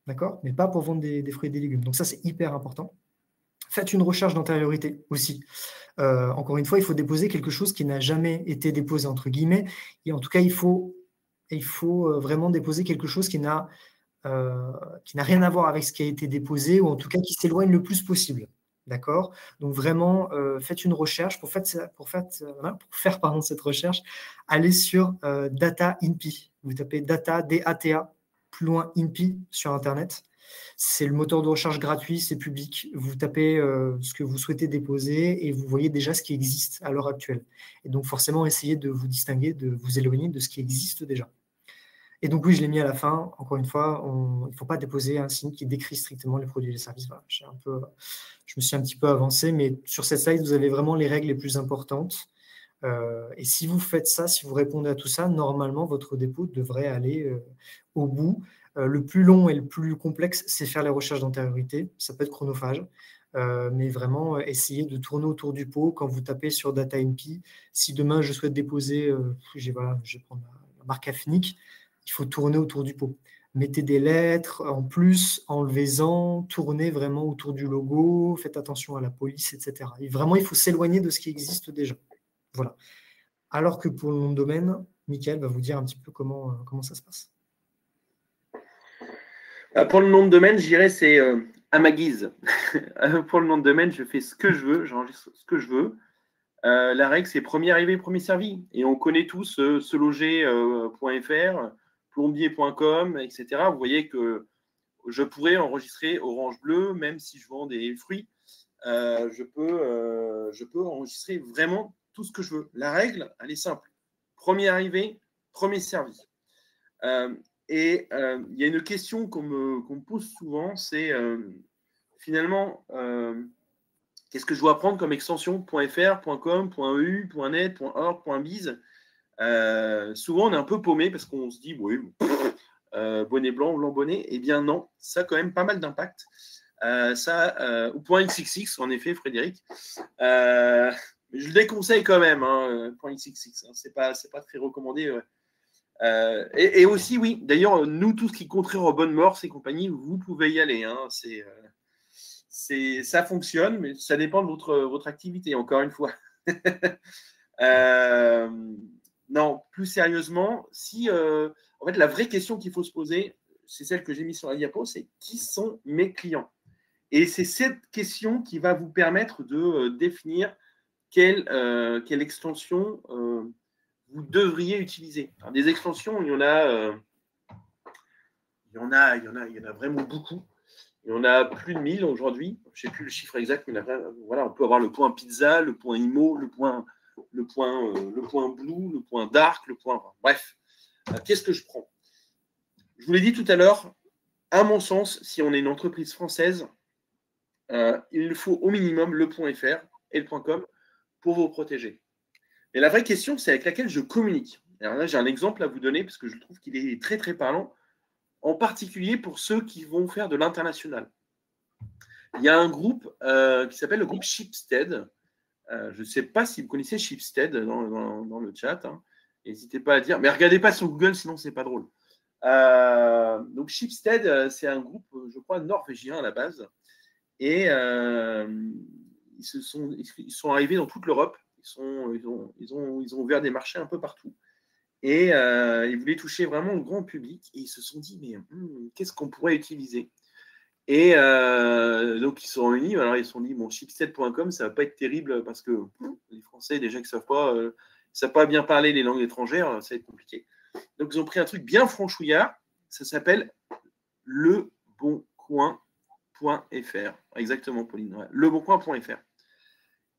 D'accord? Mais pas pour vendre des fruits et des légumes. Donc ça, c'est hyper important. Faites une recherche d'antériorité aussi. Encore une fois, il faut déposer quelque chose qui n'a jamais été déposé, entre guillemets. Et en tout cas, il faut vraiment déposer quelque chose qui n'a rien à voir avec ce qui a été déposé, ou en tout cas qui s'éloigne le plus possible. D'accord? Donc vraiment, faites une recherche. Pour faire cette recherche, allez sur Data INPI. Vous tapez Data, D-A-T-A, plus loin INPI sur Internet. C'est le moteur de recherche gratuit, c'est public. Vous tapez ce que vous souhaitez déposer et vous voyez déjà ce qui existe à l'heure actuelle. Et donc forcément, essayez de vous distinguer, de vous éloigner de ce qui existe déjà. Et donc oui, je l'ai mis à la fin. Encore une fois, il ne faut pas déposer un signe qui décrit strictement les produits et les services. Voilà, je me suis un petit peu avancé, mais sur cette slide, vous avez vraiment les règles les plus importantes. Et si vous faites ça, si vous répondez à tout ça, normalement, votre dépôt devrait aller au bout. Le plus long et le plus complexe, c'est faire les recherches d'antériorité. Ça peut être chronophage, mais vraiment, essayez de tourner autour du pot. Quand vous tapez sur Data NP, si demain, je souhaite déposer, je vais prendre la marque Afinic, il faut tourner autour du pot. Mettez des lettres en plus, enlevez-en, tournez vraiment autour du logo, faites attention à la police, etc. Et vraiment, il faut s'éloigner de ce qui existe déjà. Voilà. Alors que pour le nom de domaine, Mickaël va vous dire un petit peu comment ça se passe. Pour le nom de domaine, je dirais c'est à ma guise. Pour le nom de domaine, je fais ce que je veux, j'enregistre ce que je veux. La règle, c'est premier arrivé, premier servi. Et on connaît tous seloger.fr, plombier.com, etc. Vous voyez que je pourrais enregistrer Orange Bleu, même si je vends des fruits. Je peux enregistrer vraiment tout ce que je veux. La règle, elle est simple. Premier arrivé, premier servi. Et il y a une question qu'on me pose souvent, c'est finalement, qu'est-ce que je dois prendre comme extension .fr, .com, .eu, .net, .org, .biz. Souvent, on est un peu paumé parce qu'on se dit, oui, bonnet blanc, blanc bonnet. Eh bien non, ça a quand même pas mal d'impact. Ou .xxx, en effet, Frédéric. Je le déconseille quand même, .xxx. Hein, c'est pas très recommandé. Et aussi, oui, d'ailleurs, nous, tout ce qui contraire aux bonnes morses et compagnie, vous pouvez y aller. Hein, ça fonctionne, mais ça dépend de votre activité, encore une fois. Non, plus sérieusement, en fait, la vraie question qu'il faut se poser, c'est celle que j'ai mise sur la diapo, c'est qui sont mes clients? Et c'est cette question qui va vous permettre de définir quelle extension vous devriez utiliser. Alors, des extensions, il y en a vraiment beaucoup. Il y en a plus de 1000 aujourd'hui. Je ne sais plus le chiffre exact, mais voilà, on peut avoir le point pizza, le point IMO, le point blue, le point dark, bref. Qu'est-ce que je prends? Je vous l'ai dit tout à l'heure, à mon sens, si on est une entreprise française, il faut au minimum le .fr et le .com pour vous protéger. Et la vraie question, c'est avec laquelle je communique. Alors là, j'ai un exemple à vous donner parce que je trouve qu'il est très, très parlant, en particulier pour ceux qui vont faire de l'international. Il y a un groupe qui s'appelle le groupe Shipstead. Je ne sais pas si vous connaissez Shipstead dans le chat. Hein. N'hésitez pas à dire. Mais regardez pas sur Google, sinon ce n'est pas drôle. Donc Shipstead, c'est un groupe, je crois, norvégien à la base. Et ils sont arrivés dans toute l'Europe. Ils ont ouvert des marchés un peu partout. Et ils voulaient toucher vraiment le grand public. Et ils se sont dit, mais qu'est-ce qu'on pourrait utiliser? Et donc, ils se sont réunis. Alors, ils se sont dit, bon, chipset.com, ça ne va pas être terrible parce que les Français, déjà qui ne savent pas bien parler les langues étrangères, ça va être compliqué. Donc, ils ont pris un truc bien franchouillard. Ça s'appelle leboncoin.fr. Exactement, Pauline. Ouais, leboncoin.fr.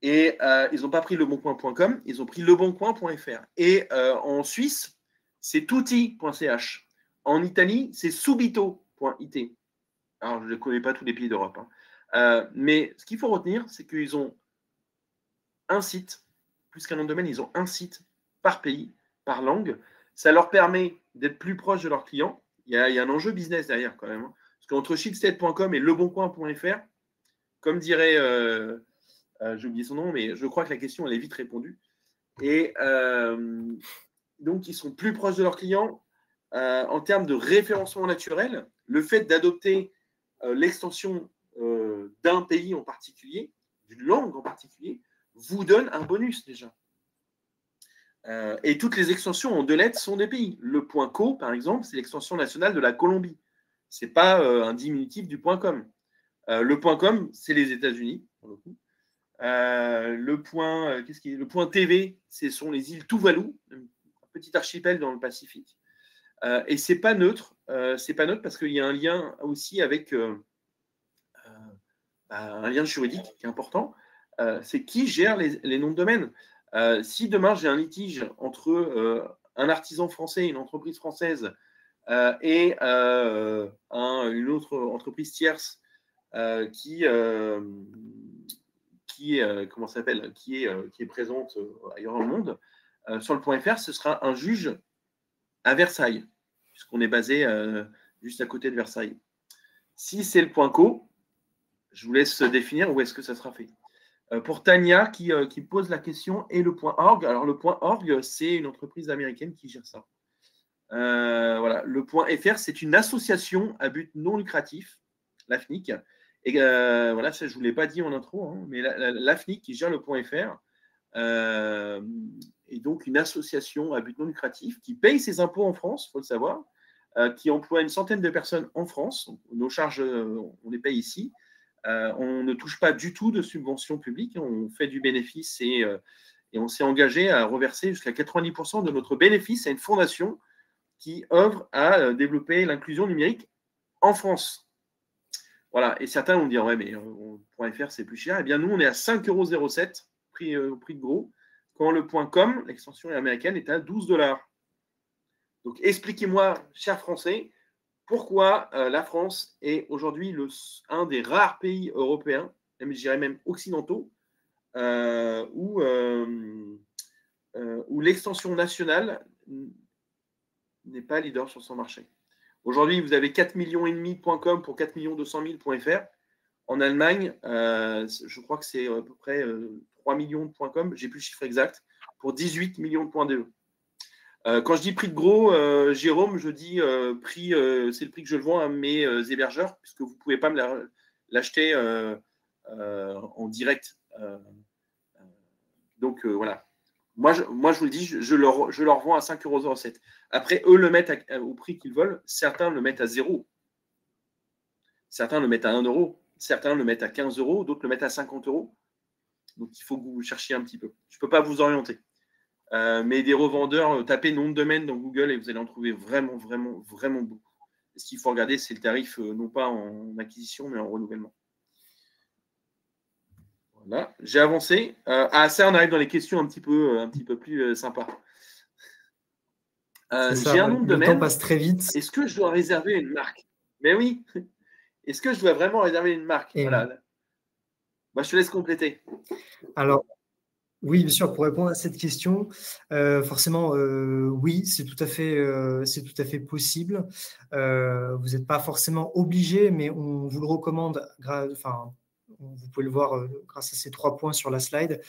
Et ils n'ont pas pris leboncoin.com, ils ont pris leboncoin.fr. Et en Suisse, c'est tutti.ch. En Italie, c'est subito.it. Alors, je ne connais pas tous les pays d'Europe. Hein. Mais ce qu'il faut retenir, c'est qu'ils ont un site, plus qu'un nom de domaine, ils ont un site par pays, par langue. Ça leur permet d'être plus proches de leurs clients. Il y a un enjeu business derrière quand même. Hein. Parce qu'entre shipstead.com et leboncoin.fr, comme dirait... j'ai oublié son nom, mais je crois que la question, elle est vite répondue. Et donc, ils sont plus proches de leurs clients. En termes de référencement naturel, le fait d'adopter l'extension d'un pays en particulier, d'une langue en particulier, vous donne un bonus déjà. Et toutes les extensions en 2 lettres sont des pays. Le .co, par exemple, c'est l'extension nationale de la Colombie. Ce n'est pas un diminutif du .com. Le .com, c'est les États-Unis, pour le coup. Le point TV, ce sont les îles Tuvalu, un petit archipel dans le Pacifique. Et c'est pas neutre. C'est pas neutre parce qu'il y a un lien aussi avec un lien juridique qui est important. C'est qui gère les noms de domaine. Si demain j'ai un litige entre un artisan français, une entreprise française et une autre entreprise tierce qui est présente ailleurs dans le monde, sur le .fr, ce sera un juge à Versailles, puisqu'on est basé juste à côté de Versailles. Si c'est le .co, je vous laisse définir où est-ce que ça sera fait. Pour Tania qui pose la question, et le .org. Alors le .org, c'est une entreprise américaine qui gère ça. Voilà. Le .fr, c'est une association à but non lucratif, l'AFNIC. Et voilà, ça je ne vous l'ai pas dit en intro, hein, mais l'AFNIC qui gère le .fr est donc une association à but non lucratif qui paye ses impôts en France, il faut le savoir, qui emploie une centaine de personnes en France. Nos charges, on les paye ici. On ne touche pas du tout de subventions publiques. On fait du bénéfice et on s'est engagé à reverser jusqu'à 90% de notre bénéfice à une fondation qui œuvre à développer l'inclusion numérique en France. Voilà. Et certains vont dire, ouais, mais .fr, c'est plus cher. Eh bien, nous, on est à 5,07 €, au prix de gros, quand le .com, l'extension américaine, est à 12 $. Donc, expliquez-moi, chers Français, pourquoi la France est aujourd'hui un des rares pays européens, même, je dirais même occidentaux, où l'extension nationale n'est pas leader sur son marché. Aujourd'hui, vous avez 4,5 millions .com pour 4 200 000 .fr. En Allemagne, je crois que c'est à peu près 3 millions .com, j'ai plus le chiffre exact, pour 18 millions .de. Quand je dis prix de gros, Jérôme, je dis c'est le prix que je le vends à mes hébergeurs, puisque vous ne pouvez pas me l'acheter en direct. Donc voilà. Moi, je vous le dis, je leur vends à 5,07 €. Après, eux le mettent au prix qu'ils veulent. Certains le mettent à 0. Certains le mettent à 1 €. Certains le mettent à 15 €. D'autres le mettent à 50 €. Donc, il faut que vous cherchiez un petit peu. Je ne peux pas vous orienter. Mais des revendeurs, tapez nom de domaine dans Google et vous allez en trouver vraiment, vraiment, vraiment beaucoup. Et ce qu'il faut regarder, c'est le tarif, non pas en acquisition, mais en renouvellement. Voilà, j'ai avancé. Ça, on arrive dans les questions un petit peu plus sympas. J'ai un nom de domaine. Le temps passe très vite. Est-ce que je dois réserver une marque? Mais oui. Est-ce que je dois vraiment réserver une marque? Voilà. Bah, je te laisse compléter. Alors, oui, bien sûr, pour répondre à cette question, forcément, oui, c'est tout à fait possible. Vous n'êtes pas forcément obligé, mais on vous le recommande. Vous pouvez le voir grâce à ces 3 points sur la slide.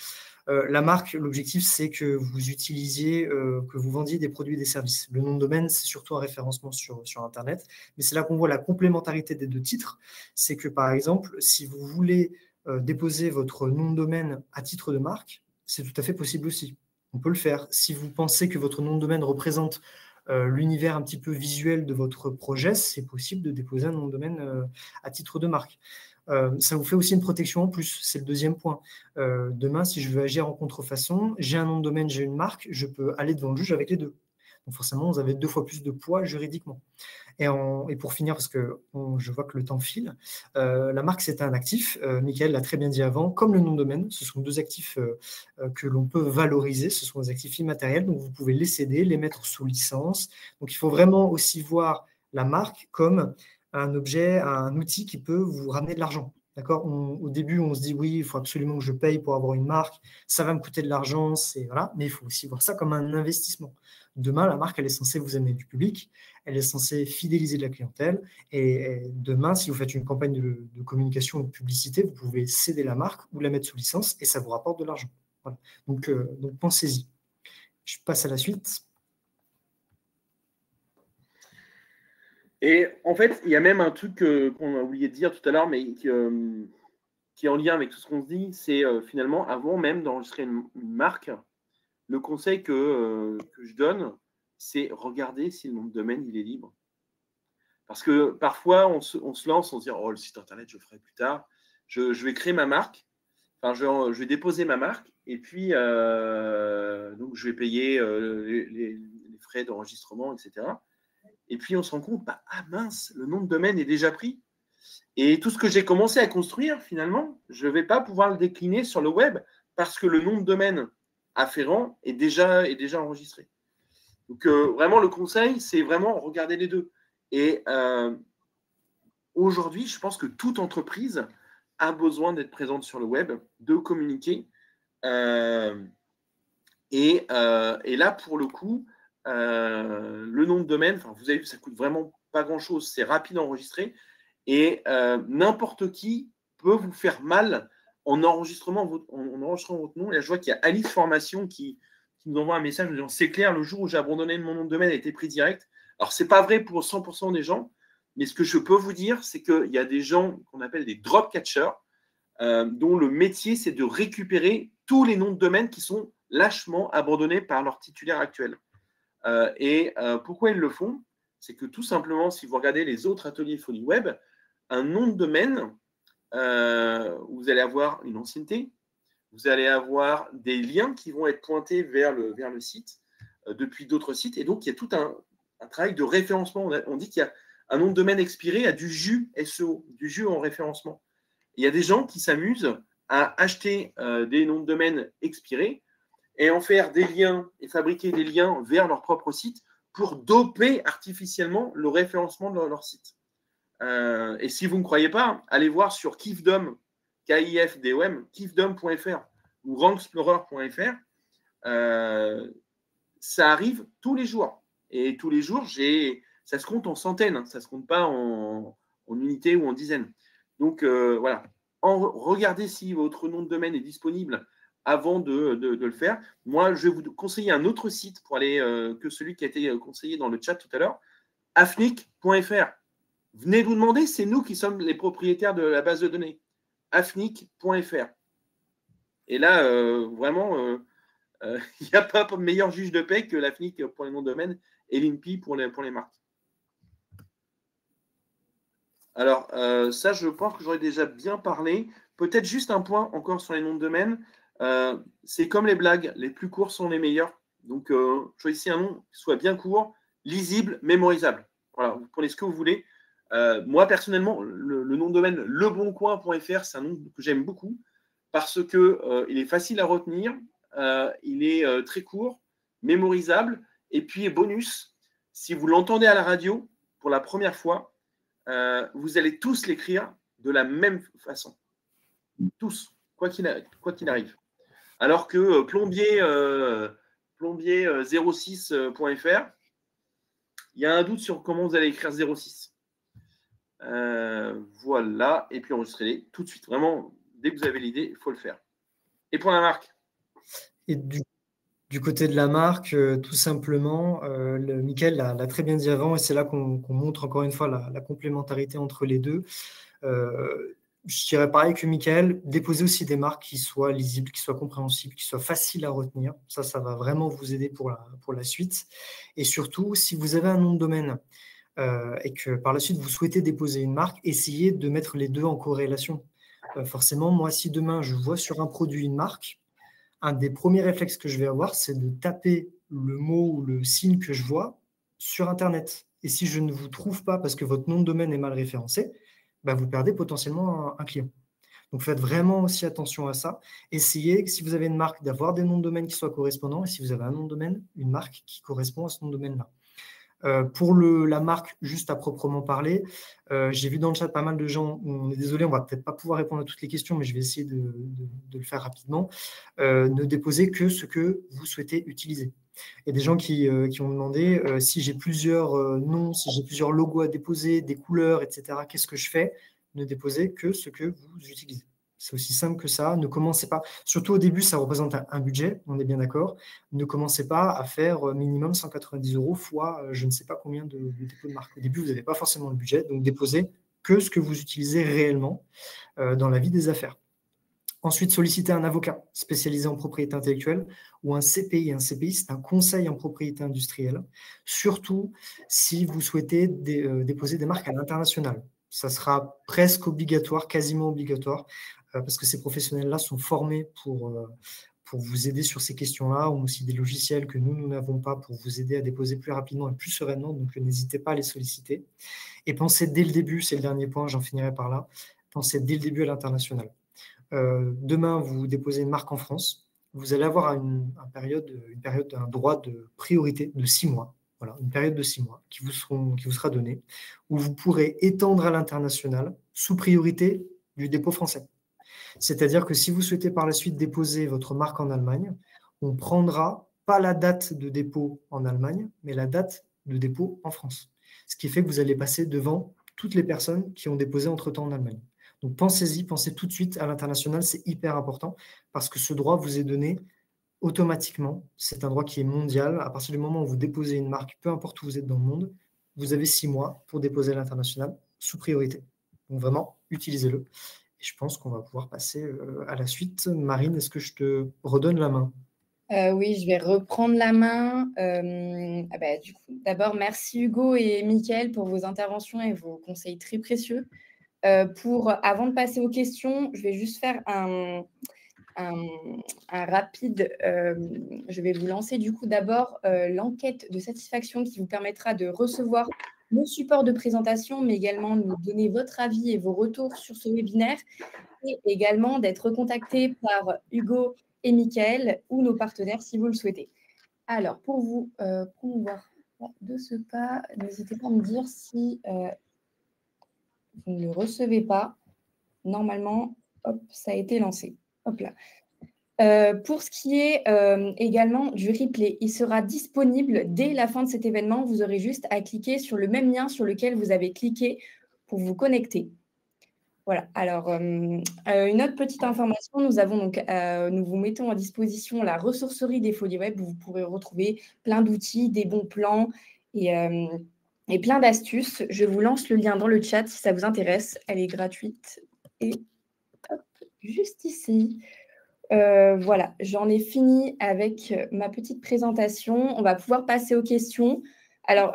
La marque, l'objectif, c'est que vous utilisiez, que vous vendiez des produits et des services. Le nom de domaine, c'est surtout un référencement sur Internet, mais c'est là qu'on voit la complémentarité des 2 titres. C'est que, par exemple, si vous voulez déposer votre nom de domaine à titre de marque, c'est tout à fait possible aussi. On peut le faire. Si vous pensez que votre nom de domaine représente l'univers un petit peu visuel de votre projet, c'est possible de déposer un nom de domaine à titre de marque. Ça vous fait aussi une protection en plus, c'est le 2e point. Demain, si je veux agir en contrefaçon, j'ai un nom de domaine, j'ai une marque, je peux aller devant le juge avec les 2. Donc forcément, vous avez 2 fois plus de poids juridiquement. Et pour finir, parce que je vois que le temps file, la marque, c'est un actif. Michael l'a très bien dit avant, comme le nom de domaine, ce sont 2 actifs que l'on peut valoriser. Ce sont des actifs immatériels, donc vous pouvez les céder, les mettre sous licence. Donc il faut vraiment aussi voir la marque comme un objet, un outil qui peut vous ramener de l'argent. D'accord ? Au début, on se dit oui, il faut absolument que je paye pour avoir une marque, ça va me coûter de l'argent, voilà. Mais il faut aussi voir ça comme un investissement. Demain, la marque, elle est censée vous amener du public, elle est censée fidéliser de la clientèle. Et demain, si vous faites une campagne de communication ou de publicité, vous pouvez céder la marque ou la mettre sous licence et ça vous rapporte de l'argent. Voilà. Donc pensez-y. Je passe à la suite. Et en fait, il y a même un truc qu'on a oublié de dire tout à l'heure, mais qui est en lien avec tout ce qu'on se dit, c'est finalement, avant même d'enregistrer une marque, le conseil que je donne, c'est regarder si le nom de domaine il est libre. Parce que parfois, on se lance, on se dit « Oh, le site internet, je le ferai plus tard. Je vais créer ma marque. Enfin, je vais déposer ma marque. Et puis, donc, je vais payer les frais d'enregistrement, etc. » Et puis, on se rend compte, ah mince, le nom de domaine est déjà pris. Et tout ce que j'ai commencé à construire, finalement, je ne vais pas pouvoir le décliner sur le web parce que le nom de domaine afférent est déjà enregistré. Donc, vraiment, le conseil, c'est vraiment regarder les deux. Et aujourd'hui, je pense que toute entreprise a besoin d'être présente sur le web, de communiquer. Et là, pour le coup, le nom de domaine, vous avez vu, ça coûte vraiment pas grand-chose. C'est rapide à enregistrer. Et n'importe qui peut vous faire mal en enregistrant votre nom. Et là, je vois qu'il y a Alice Formation qui nous envoie un message en disant « C'est clair, le jour où j'ai abandonné mon nom de domaine a été pris direct. » Alors, ce n'est pas vrai pour 100% des gens, mais ce que je peux vous dire, c'est qu'il y a des gens qu'on appelle des drop catchers, dont le métier, c'est de récupérer tous les noms de domaine qui sont lâchement abandonnés par leur titulaire actuel. Pourquoi ils le font? C'est que tout simplement, si vous regardez les autres ateliers Folie Web, un nom de domaine, vous allez avoir une ancienneté, vous allez avoir des liens qui vont être pointés vers le site depuis d'autres sites. Et donc, il y a tout un travail de référencement. On dit qu'il y a un nom de domaine expiré à du jus SEO, du jus en référencement. Il y a des gens qui s'amusent à acheter des noms de domaine expirés et en faire des liens et fabriquer des liens vers leur propre site pour doper artificiellement le référencement de leur site. Et si vous ne croyez pas, allez voir sur Kifdom, K-I-F-D-O-M, kifdom.fr ou ranksplorer.fr. Ça arrive tous les jours. Et tous les jours, ça se compte en centaines, hein, ça ne se compte pas en unités ou en dizaines. Donc, voilà. Regardez si votre nom de domaine est disponible avant de le faire. Moi, je vais vous conseiller un autre site pour aller que celui qui a été conseillé dans le chat tout à l'heure, afnic.fr. Venez nous demander, c'est nous qui sommes les propriétaires de la base de données. afnic.fr. Et là, vraiment, il n'y a pas meilleur juge de paix que l'AFNIC pour les noms de domaine et l'INPI pour les marques. Alors, ça, je pense que j'aurais déjà bien parlé. Peut-être juste un point encore sur les noms de domaine. C'est comme les blagues, les plus courts sont les meilleurs. Donc, choisissez un nom qui soit bien court, lisible, mémorisable. Voilà, vous prenez ce que vous voulez. Moi, personnellement, le nom de domaine leboncoin.fr, c'est un nom que j'aime beaucoup parce qu'il est facile à retenir, il est très court, mémorisable, et puis bonus, si vous l'entendez à la radio pour la première fois, vous allez tous l'écrire de la même façon. Tous, quoi qu'il arrive. Alors que plombier06.fr, il y a un doute sur comment vous allez écrire 06. Voilà, et puis enregistrez-les tout de suite. Vraiment, dès que vous avez l'idée, il faut le faire. Et pour la marque? Et du côté de la marque, tout simplement, Mickaël l'a très bien dit avant, et c'est là qu'on montre encore une fois la complémentarité entre les deux. Je dirais pareil que Mickaël, déposer aussi des marques qui soient lisibles, qui soient compréhensibles, qui soient faciles à retenir. Ça va vraiment vous aider pour la suite. Et surtout, si vous avez un nom de domaine et que par la suite, vous souhaitez déposer une marque, essayez de mettre les deux en corrélation. Forcément, moi, si demain, je vois sur un produit une marque, un des premiers réflexes que je vais avoir, c'est de taper le mot ou le signe que je vois sur Internet. Et si je ne vous trouve pas parce que votre nom de domaine est mal référencé, vous perdez potentiellement un client. Donc, faites vraiment aussi attention à ça. Essayez, si vous avez une marque, d'avoir des noms de domaine qui soient correspondants. Et si vous avez un nom de domaine, une marque qui correspond à ce nom de domaine-là. Pour la marque, juste à proprement parler, j'ai vu dans le chat pas mal de gens, on est désolé, on ne va peut-être pas pouvoir répondre à toutes les questions, mais je vais essayer de le faire rapidement. Ne déposez que ce que vous souhaitez utiliser. Il y a des gens qui ont demandé si j'ai plusieurs noms, si j'ai plusieurs logos à déposer, des couleurs, etc., qu'est-ce que je fais? Ne déposez que ce que vous utilisez. C'est aussi simple que ça. Ne commencez pas, surtout au début, ça représente un budget, on est bien d'accord. Ne commencez pas à faire minimum 190 € fois je ne sais pas combien de dépôts de marque. Au début, vous n'avez pas forcément le budget, donc déposez que ce que vous utilisez réellement dans la vie des affaires. Ensuite, sollicitez un avocat spécialisé en propriété intellectuelle ou un CPI. Un CPI, c'est un conseil en propriété industrielle, surtout si vous souhaitez déposer des marques à l'international. Ça sera presque obligatoire, quasiment obligatoire, parce que ces professionnels-là sont formés pour vous aider sur ces questions-là, ou aussi des logiciels que nous n'avons pas pour vous aider à déposer plus rapidement et plus sereinement, donc n'hésitez pas à les solliciter. Et pensez dès le début, c'est le dernier point, j'en finirai par là, pensez dès le début à l'international. Demain, vous déposez une marque en France, vous allez avoir une période, un droit de priorité de 6 mois. Voilà, une période de 6 mois qui vous sera donnée, où vous pourrez étendre à l'international sous priorité du dépôt français. C'est-à-dire que si vous souhaitez par la suite déposer votre marque en Allemagne, on prendra pas la date de dépôt en Allemagne, mais la date de dépôt en France. Ce qui fait que vous allez passer devant toutes les personnes qui ont déposé entre-temps en Allemagne. Donc pensez-y, pensez tout de suite à l'international, c'est hyper important parce que ce droit vous est donné automatiquement. C'est un droit qui est mondial. À partir du moment où vous déposez une marque, peu importe où vous êtes dans le monde, vous avez 6 mois pour déposer à l'international sous priorité. Donc vraiment, utilisez-le. Et je pense qu'on va pouvoir passer à la suite. Marine, est-ce que je te redonne la main ? Oui, je vais reprendre la main. Du coup, d'abord, merci Hugo et Mickaël pour vos interventions et vos conseils très précieux. Avant de passer aux questions, je vais juste faire un rapide. Je vais vous lancer du coup d'abord l'enquête de satisfaction qui vous permettra de recevoir le support de présentation, mais également de nous donner votre avis et vos retours sur ce webinaire, et également d'être contacté par Hugo et Mickaël ou nos partenaires si vous le souhaitez. Alors, pour vous promouvoir de ce pas, n'hésitez pas à me dire si vous ne le recevez pas. Normalement, hop, ça a été lancé. Hop là. Pour ce qui est également du replay, il sera disponible dès la fin de cet événement. Vous aurez juste à cliquer sur le même lien sur lequel vous avez cliqué pour vous connecter. Voilà. Alors, une autre petite information, nous vous mettons à disposition la ressourcerie des Folies Web où vous pourrez retrouver plein d'outils, des bons plans et plein d'astuces. Je vous lance le lien dans le chat si ça vous intéresse. Elle est gratuite. Et hop, juste ici. Voilà, j'en ai fini avec ma petite présentation. On va pouvoir passer aux questions. Alors,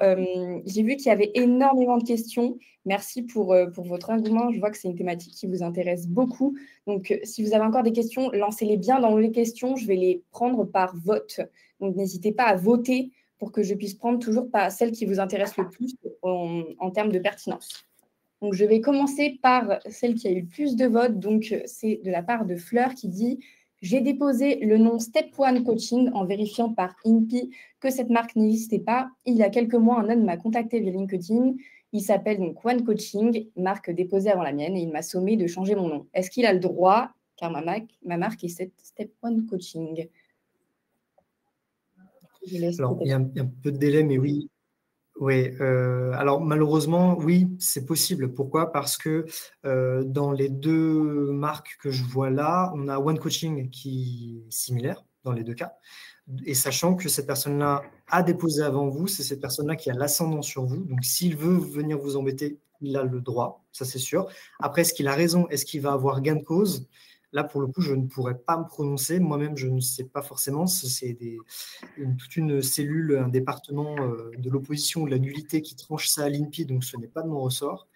j'ai vu qu'il y avait énormément de questions. Merci pour votre engouement. Je vois que c'est une thématique qui vous intéresse beaucoup. Donc, si vous avez encore des questions, lancez-les bien dans les questions. Je vais les prendre par vote. Donc, n'hésitez pas à voter pour que je puisse prendre toujours pas celle qui vous intéresse le plus en termes de pertinence. Donc, je vais commencer par celle qui a eu le plus de votes. Donc, c'est de la part de Fleur qui dit « J'ai déposé le nom Step One Coaching en vérifiant par INPI que cette marque n'existait pas. Il y a quelques mois, un homme m'a contacté via LinkedIn. Il s'appelle donc One Coaching, marque déposée avant la mienne, et il m'a sommé de changer mon nom. Est-ce qu'il a le droit, car ma marque est Step One Coaching ?» Alors, il y a un peu de délai, mais oui. Oui, alors malheureusement, oui, c'est possible. Pourquoi? Parce que dans les deux marques que je vois là, on a One Coaching qui est similaire dans les deux cas. Et sachant que cette personne-là a déposé avant vous, c'est cette personne-là qui a l'ascendant sur vous. Donc, s'il veut venir vous embêter, il a le droit, ça c'est sûr. Après, est-ce qu'il a raison? Est-ce qu'il va avoir gain de cause? Là, pour le coup, je ne pourrais pas me prononcer. Moi-même, je ne sais pas forcément. C'est toute une cellule, un département de l'opposition ou de la nullité qui tranche ça à l'INPI, donc ce n'est pas de mon ressort.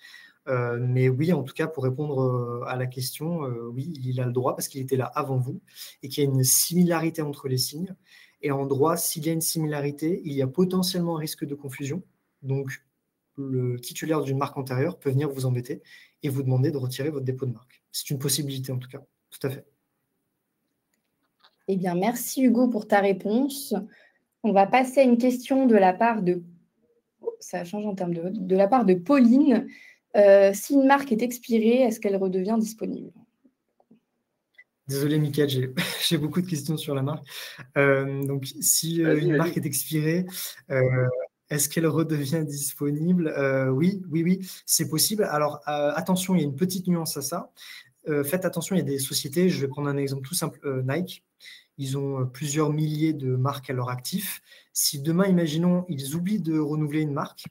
Mais oui, en tout cas, pour répondre à la question, oui, il a le droit parce qu'il était là avant vous et qu'il y a une similarité entre les signes. Et en droit, s'il y a une similarité, il y a potentiellement un risque de confusion. Donc, le titulaire d'une marque antérieure peut venir vous embêter et vous demander de retirer votre dépôt de marque. C'est une possibilité en tout cas. Tout à fait. Eh bien, merci Hugo pour ta réponse. On va passer à une question de la part de... ça change en termes de vote. De la part de Pauline. Si une marque est expirée, est-ce qu'elle redevient disponible? Désolé, Mickaël, j'ai beaucoup de questions sur la marque. Donc, si une marque est expirée, est-ce qu'elle redevient disponible? Oui, c'est possible. Alors, attention, il y a une petite nuance à ça. faites attention, il y a des sociétés, je vais prendre un exemple tout simple, Nike. Ils ont plusieurs milliers de marques à leur actif. Si demain, imaginons, ils oublient de renouveler une marque,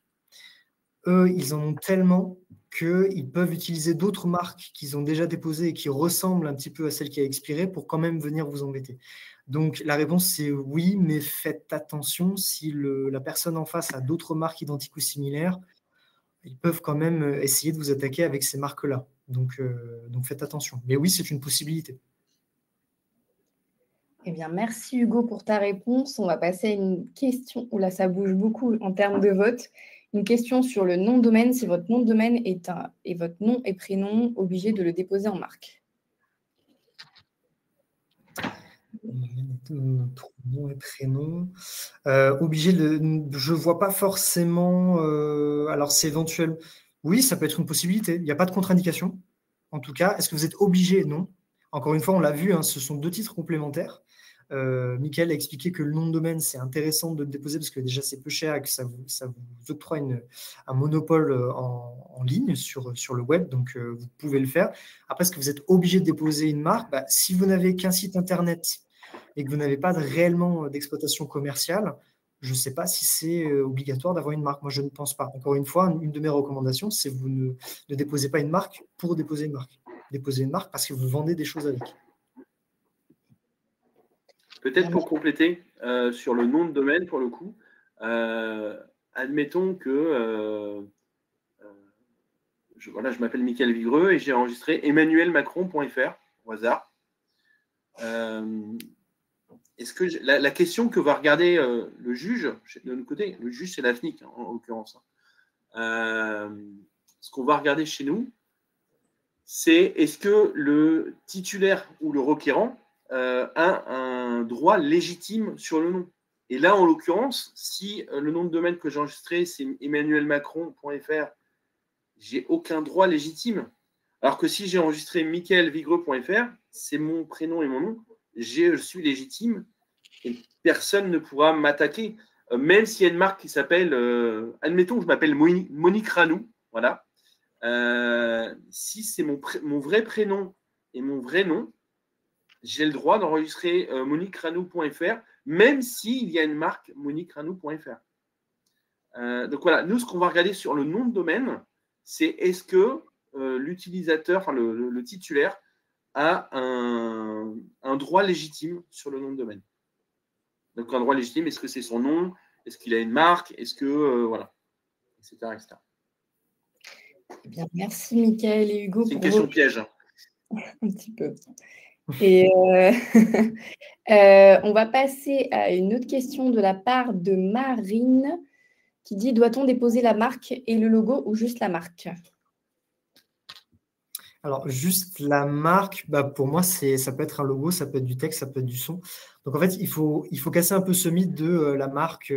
eux, ils en ont tellement qu'ils peuvent utiliser d'autres marques qu'ils ont déjà déposées et qui ressemblent un petit peu à celle qui a expiré pour quand même venir vous embêter. Donc, la réponse, c'est oui, mais faites attention. Si la personne en face a d'autres marques identiques ou similaires, ils peuvent quand même essayer de vous attaquer avec ces marques-là. Donc, faites attention. Mais oui, c'est une possibilité. Eh bien, merci Hugo pour ta réponse. On va passer à une question où là, ça bouge beaucoup en termes de vote. Une question sur le nom de domaine. Si votre nom de domaine et votre nom et prénom, obligé de le déposer en marque. Notre nom et prénom. Obligé de. Je ne vois pas forcément. Alors, c'est éventuel. Oui, ça peut être une possibilité. Il n'y a pas de contre-indication. En tout cas, est-ce que vous êtes obligé? Non. Encore une fois, on l'a vu, hein, ce sont deux titres complémentaires. Michael a expliqué que le nom de domaine, c'est intéressant de le déposer parce que déjà, c'est peu cher et que ça vous octroie un monopole en ligne sur le web. Donc, vous pouvez le faire. Après, est-ce que vous êtes obligé de déposer une marque? Si vous n'avez qu'un site Internet et que vous n'avez pas réellement d'exploitation commerciale, je ne sais pas si c'est obligatoire d'avoir une marque. Moi, je ne pense pas. Encore une fois, une de mes recommandations, c'est vous ne déposez pas une marque pour déposer une marque. Déposez une marque parce que vous vendez des choses avec. Peut-être pour compléter sur le nom de domaine, pour le coup, admettons que je m'appelle Michael Vigreux et j'ai enregistré emmanuelmacron.fr au hasard. Est-ce que la question que va regarder le juge, de notre côté, le juge c'est la FNIC en l'occurrence, ce qu'on va regarder chez nous, c'est est-ce que le titulaire ou le requérant a un droit légitime sur le nom. Et là, en l'occurrence, si le nom de domaine que j'ai enregistré, c'est emmanuelmacron.fr, j'ai aucun droit légitime. Alors que si j'ai enregistré michaelvigreux.fr, c'est mon prénom et mon nom, je suis légitime et personne ne pourra m'attaquer. Même s'il y a une marque qui s'appelle, admettons que je m'appelle Monique Ranou, voilà. Si c'est mon vrai prénom et mon vrai nom, j'ai le droit d'enregistrer moniqueranou.fr, même s'il y a une marque moniqueranou.fr. Donc voilà, nous, ce qu'on va regarder sur le nom de domaine, c'est est-ce que l'utilisateur, enfin le titulaire, a un droit légitime sur le nom de domaine. Donc un droit légitime, est-ce que c'est son nom? Est-ce qu'il a une marque? Est-ce que, voilà, etc., etc. Eh bien, merci Michael et Hugo. C'est une question piège. Un petit peu. Et on va passer à une autre question de la part de Marine qui dit: doit-on déposer la marque et le logo ou juste la marque? Alors, juste la marque, pour moi, ça peut être un logo, ça peut être du texte, ça peut être du son. Donc, en fait, il faut casser un peu ce mythe de la marque,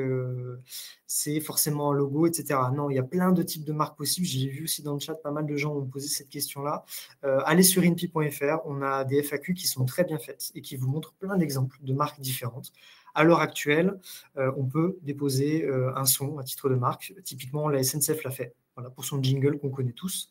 c'est forcément un logo, etc. Non, il y a plein de types de marques possibles. J'ai vu aussi dans le chat, pas mal de gens ont posé cette question-là. Allez sur inpi.fr, on a des FAQ qui sont très bien faites et qui vous montrent plein d'exemples de marques différentes. À l'heure actuelle, on peut déposer un son à titre de marque. Typiquement, la SNCF l'a fait. Voilà, pour son jingle qu'on connaît tous.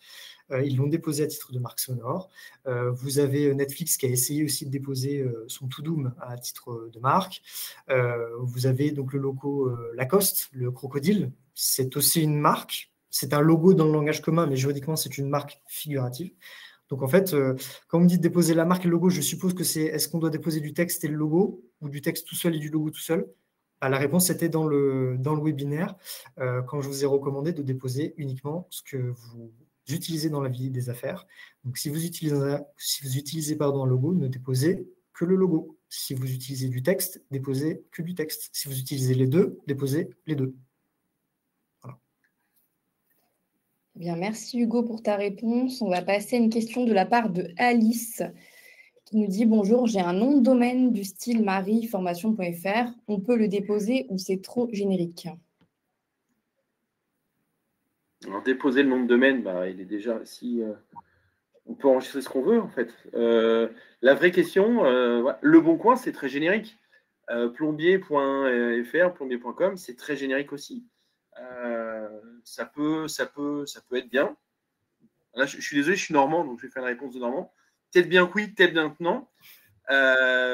Ils l'ont déposé à titre de marque sonore. Vous avez Netflix qui a essayé aussi de déposer son To Doom à titre de marque. Vous avez donc le logo Lacoste, le crocodile. C'est aussi une marque. C'est un logo dans le langage commun, mais juridiquement, c'est une marque figurative. Donc, en fait, quand vous me dites déposer la marque et le logo, je suppose que c'est est-ce qu'on doit déposer du texte et le logo ou du texte tout seul et du logo tout seul? La réponse était dans le webinaire, quand je vous ai recommandé de déposer uniquement ce que vous utilisez dans la vie des affaires. Donc, si vous utilisez un logo, ne déposez que le logo. Si vous utilisez du texte, déposez que du texte. Si vous utilisez les deux, déposez les deux. Voilà. Bien, merci Hugo pour ta réponse. On va passer à une question de la part de Alice qui nous dit: bonjour, j'ai un nom de domaine du style marieformation.fr. On peut le déposer ou c'est trop générique? Alors, déposer le nom de domaine, il est déjà si on peut enregistrer ce qu'on veut en fait. La vraie question, Le Bon Coin, c'est très générique. Plombier.fr, plombier.com, c'est très générique aussi. Ça peut être bien. Là, je suis désolé, je suis normand, donc je vais faire une réponse de normand. peut-être bien que oui, peut-être bien que non.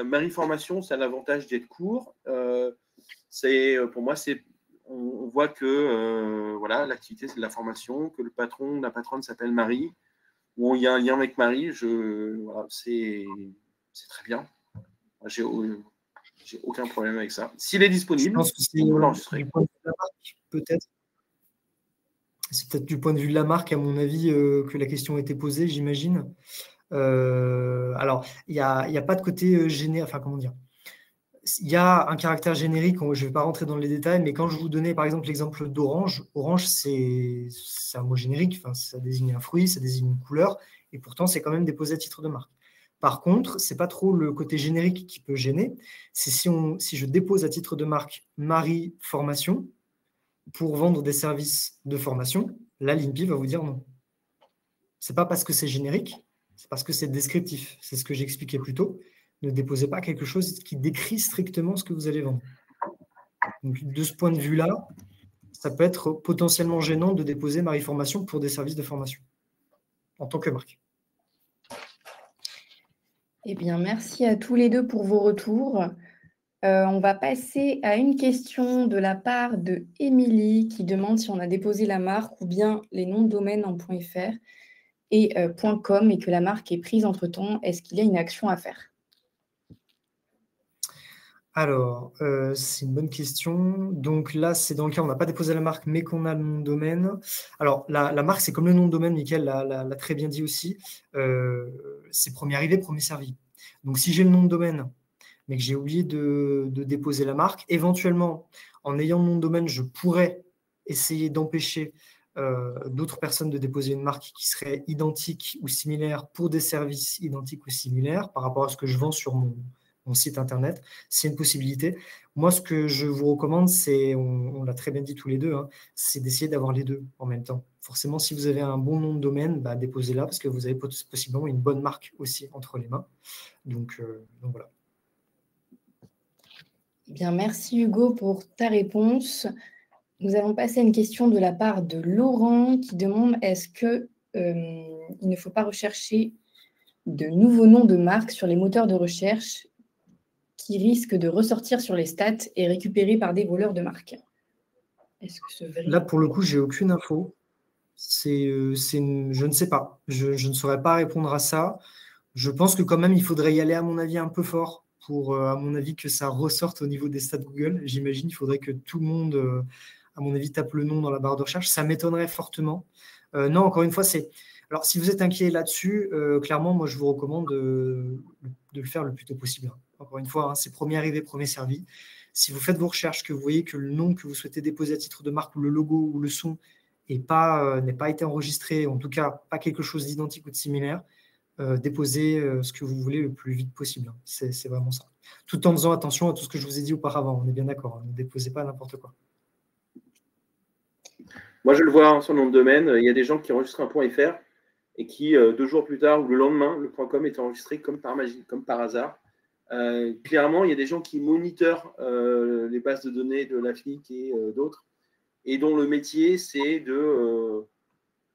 Marie Formation, ça a l'avantage d'être court. Pour moi, on voit que voilà, l'activité, c'est de la formation, que le patron, la patronne s'appelle Marie, où il y a un lien avec Marie. Voilà, c'est très bien. J'ai aucun problème avec ça. S'il est disponible, je pense que c'est du point de vue de la marque, peut-être. C'est peut-être du point de vue de la marque, à mon avis, que la question a été posée, j'imagine. Alors, il n'y a pas de côté générique, enfin, comment dire. Il y a un caractère générique, je ne vais pas rentrer dans les détails, mais quand je vous donnais par exemple l'exemple d'orange, orange c'est un mot générique, enfin, ça désigne un fruit, ça désigne une couleur, et pourtant c'est quand même déposé à titre de marque. Par contre, ce n'est pas trop le côté générique qui peut gêner, c'est si je dépose à titre de marque Marie Formation pour vendre des services de formation, là l'INPI va vous dire non. Ce n'est pas parce que c'est générique, c'est parce que c'est descriptif, c'est ce que j'expliquais plus tôt. Ne déposez pas quelque chose qui décrit strictement ce que vous allez vendre. Donc, de ce point de vue-là, ça peut être potentiellement gênant de déposer Marie Formation pour des services de formation en tant que marque. Eh bien, merci à tous les deux pour vos retours. On va passer à une question de la part de Émilie qui demande si on a déposé la marque ou bien les noms de domaine en .fr et .com et que la marque est prise entre-temps. Est-ce qu'il y a une action à faire? Alors, c'est une bonne question. Donc là, c'est dans le cas où on n'a pas déposé la marque, mais qu'on a le nom de domaine. Alors, la marque, c'est comme le nom de domaine, Mickaël l'a très bien dit aussi. C'est premier arrivé, premier servi. Donc, si j'ai le nom de domaine, mais que j'ai oublié de déposer la marque, éventuellement, en ayant le nom de domaine, je pourrais essayer d'empêcher d'autres personnes de déposer une marque qui serait identique ou similaire pour des services identiques ou similaires par rapport à ce que je vends sur mon site internet. C'est une possibilité. Moi, ce que je vous recommande, c'est, on l'a très bien dit tous les deux, hein, c'est d'essayer d'avoir les deux en même temps. Forcément, si vous avez un bon nom de domaine, bah, déposez-la parce que vous avez possiblement une bonne marque aussi entre les mains. Donc voilà. Eh bien, merci Hugo pour ta réponse. Nous allons passer à une question de la part de Laurent qui demande est-ce qu'il ne faut pas rechercher de nouveaux noms de marques sur les moteurs de recherche qui risquent de ressortir sur les stats et récupérés par des voleurs de marques? Est-ce que c'est vrai? Là, pour le coup, j'ai aucune info. Je ne sais pas. Je ne saurais pas répondre à ça. Je pense que quand même, il faudrait y aller, à mon avis, un peu fort pour, à mon avis, que ça ressorte au niveau des stats Google. J'imagine qu'il faudrait que tout le monde, à mon avis, tape le nom dans la barre de recherche. Ça m'étonnerait fortement. Non, encore une fois, c'est... Alors, si vous êtes inquiet là-dessus, clairement, moi, je vous recommande de le faire le plus tôt possible. Encore une fois, hein, c'est premier arrivé, premier servi. Si vous faites vos recherches, que vous voyez que le nom que vous souhaitez déposer à titre de marque ou le logo ou le son n'est pas été enregistré, en tout cas, pas quelque chose d'identique ou de similaire, déposez ce que vous voulez le plus vite possible. C'est vraiment ça. Tout en faisant attention à tout ce que je vous ai dit auparavant. On est bien d'accord. Ne déposez pas n'importe quoi. Moi, je le vois hein, sur le nom de domaine. Il y a des gens qui enregistrent un .fr et qui, 2 jours plus tard ou le lendemain, le .com est enregistré comme par magie, comme par hasard. Clairement, il y a des gens qui monitorent les bases de données de l'AFNIC et d'autres, et dont le métier, c'est de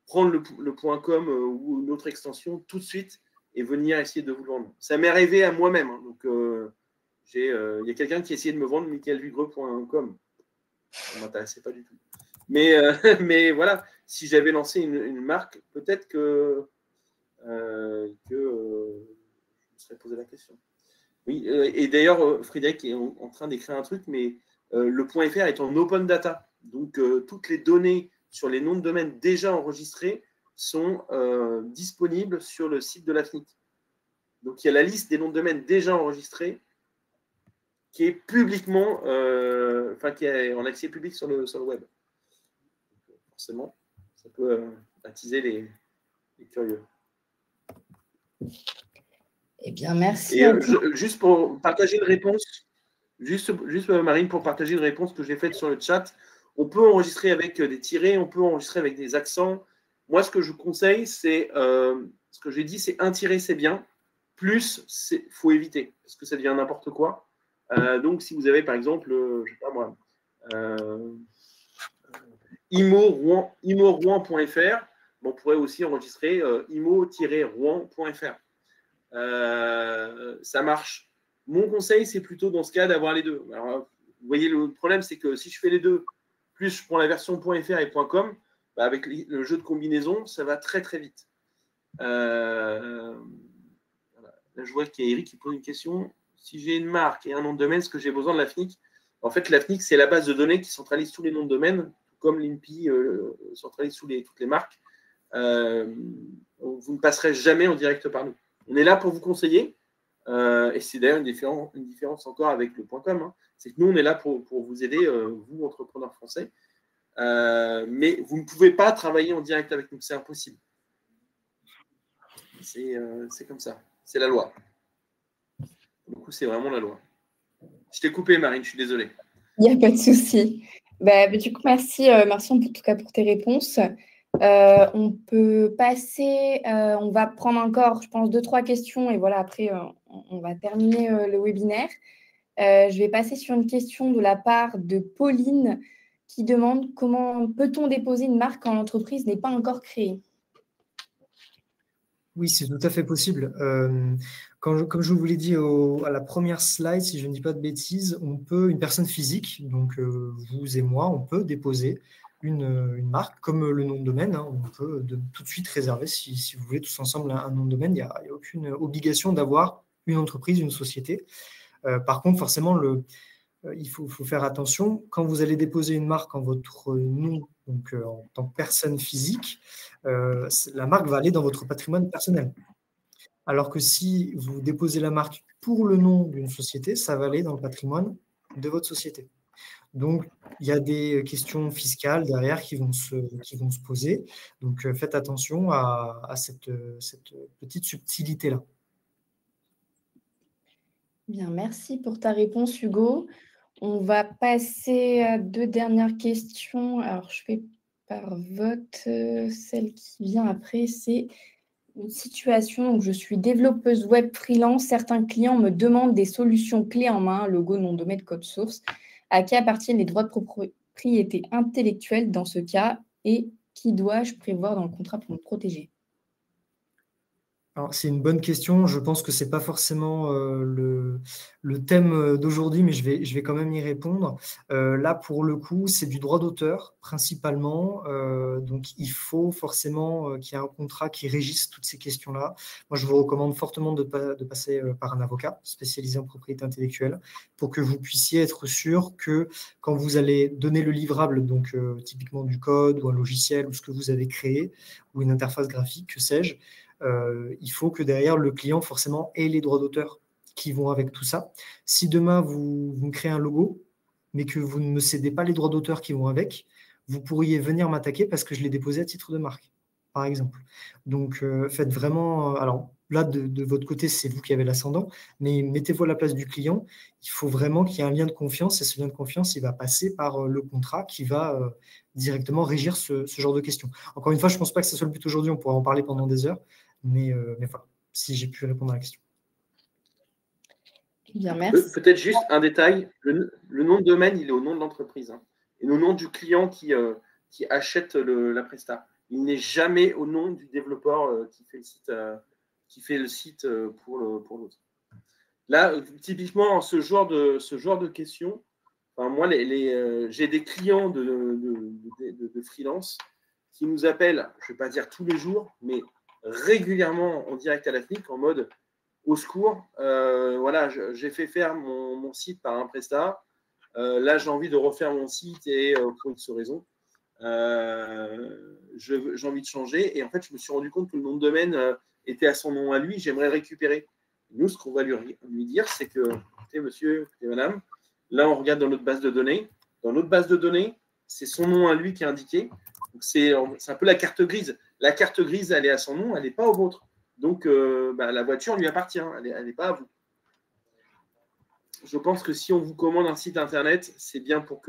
prendre le .com ou une autre extension tout de suite et venir essayer de vous le vendre. Ça m'est arrivé à moi-même. Hein, donc, il y a quelqu'un qui essayait de me vendre michaelvigreux.com. Ça ne m'intéressait pas du tout. Mais voilà, si j'avais lancé une marque, peut-être que je me serais posé la question. Oui, et d'ailleurs, Frédéric est en train d'écrire un truc, mais le .fr est en open data. Donc, toutes les données sur les noms de domaine déjà enregistrés sont disponibles sur le site de l'AFNIC. Donc, il y a la liste des noms de domaine déjà enregistrés qui est publiquement, qui est en accès public sur le web. Forcément, ça peut attiser les curieux. Eh bien, merci. Et juste pour partager une réponse, juste Marine, pour partager une réponse que j'ai faite sur le chat, on peut enregistrer avec des tirets, on peut enregistrer avec des accents. Moi, ce que je conseille, c'est, ce que j'ai dit, c'est un tiret, c'est bien. Plus, il faut éviter, parce que ça devient n'importe quoi. Donc, si vous avez, par exemple, je ne sais pas moi, imo-rouen.fr, on pourrait aussi enregistrer imo-rouen.fr. ça marche. Mon conseil, c'est plutôt dans ce cas d'avoir les deux. Alors, vous voyez, le problème, c'est que si je fais les deux, plus je prends la version .fr et .com, avec le jeu de combinaison, ça va très très vite. Voilà. Là, je vois qu'il y a Eric qui pose une question. Si j'ai une marque et un nom de domaine, est-ce que j'ai besoin de la FNIC? En fait, la FNIC, c'est la base de données qui centralise tous les noms de domaine, comme l'INPI centralise toutes les marques. Vous ne passerez jamais en direct par nous. On est là pour vous conseiller. Et c'est d'ailleurs une différence encore avec le .com. Hein. C'est que nous, on est là pour vous aider, vous, entrepreneurs français. Mais vous ne pouvez pas travailler en direct avec nous. C'est impossible. C'est comme ça. C'est la loi. Du coup, c'est vraiment la loi. Je t'ai coupé, Marine, je suis désolé. Il n'y a pas de souci. Du coup, merci en tout cas pour tes réponses. On peut passer, on va prendre encore, je pense, 2-3 questions et voilà, après, on va terminer le webinaire. Je vais passer sur une question de la part de Pauline qui demande comment peut-on déposer une marque quand l'entreprise n'est pas encore créée? Oui, c'est tout à fait possible. Comme je vous l'ai dit à la première slide, si je ne dis pas de bêtises, une personne physique, donc vous et moi, on peut déposer une marque comme le nom de domaine. Hein, on peut tout de suite réserver, si vous voulez, tous ensemble un nom de domaine. Il n'y a aucune obligation d'avoir une entreprise, une société. Par contre, forcément, il faut faire attention. Quand vous allez déposer une marque en votre nom, donc en tant que personne physique, la marque va aller dans votre patrimoine personnel. Alors que si vous déposez la marque pour le nom d'une société, ça va aller dans le patrimoine de votre société. Donc, il y a des questions fiscales derrière qui vont se poser. Donc, faites attention à cette petite subtilité-là. Bien, merci pour ta réponse, Hugo. On va passer à 2 dernières questions. Alors, je fais par vote. Celle qui vient après, c'est une situation où je suis développeuse web freelance. Certains clients me demandent des solutions clés en main, logo, nom de domaine, code source. À qui appartiennent les droits de propriété intellectuelle dans ce cas et qui dois-je prévoir dans le contrat pour me protéger? Alors, c'est une bonne question. Je pense que ce n'est pas forcément le thème d'aujourd'hui, mais je vais quand même y répondre. Là, pour le coup, c'est du droit d'auteur, principalement. Donc, il faut forcément qu'il y ait un contrat qui régisse toutes ces questions-là. Moi, je vous recommande fortement de passer par un avocat spécialisé en propriété intellectuelle pour que vous puissiez être sûr que quand vous allez donner le livrable, donc typiquement du code ou un logiciel ou ce que vous avez créé, ou une interface graphique, que sais-je, il faut que derrière le client forcément ait les droits d'auteur qui vont avec tout ça. Si demain vous me créez un logo, mais que vous ne me cédez pas les droits d'auteur qui vont avec, vous pourriez venir m'attaquer parce que je l'ai déposé à titre de marque, par exemple. Donc faites vraiment. Alors là, de votre côté, c'est vous qui avez l'ascendant, mais mettez-vous à la place du client. Il faut vraiment qu'il y ait un lien de confiance, et ce lien de confiance, il va passer par le contrat qui va directement régir ce genre de questions. Encore une fois, je ne pense pas que ce soit le but aujourd'hui, on pourra en parler pendant des heures. Mais voilà, si j'ai pu répondre à la question. Bien, merci. Peut-être juste un détail, le nom de domaine, il est au nom de l'entreprise, hein, et au nom du client qui achète la presta. Il n'est jamais au nom du développeur qui fait le site pour l'autre. Là, typiquement, ce genre de questions, enfin, moi, j'ai des clients de freelance qui nous appellent, je ne vais pas dire tous les jours, mais régulièrement en direct à la FNIC en mode au secours, voilà, j'ai fait faire mon site par un prestat, là j'ai envie de refaire mon site et pour X raison, j'ai envie de changer et en fait je me suis rendu compte que le nom de domaine était à son nom à lui, j'aimerais le récupérer. Nous, ce qu'on va lui dire, c'est que, écoutez monsieur, écoutez madame, là on regarde dans notre base de données, c'est son nom à lui qui est indiqué. C'est un peu la carte grise. La carte grise, elle est à son nom, elle n'est pas au vôtre. Donc, la voiture lui appartient, elle n'est pas à vous. Je pense que si on vous commande un site internet, c'est bien pour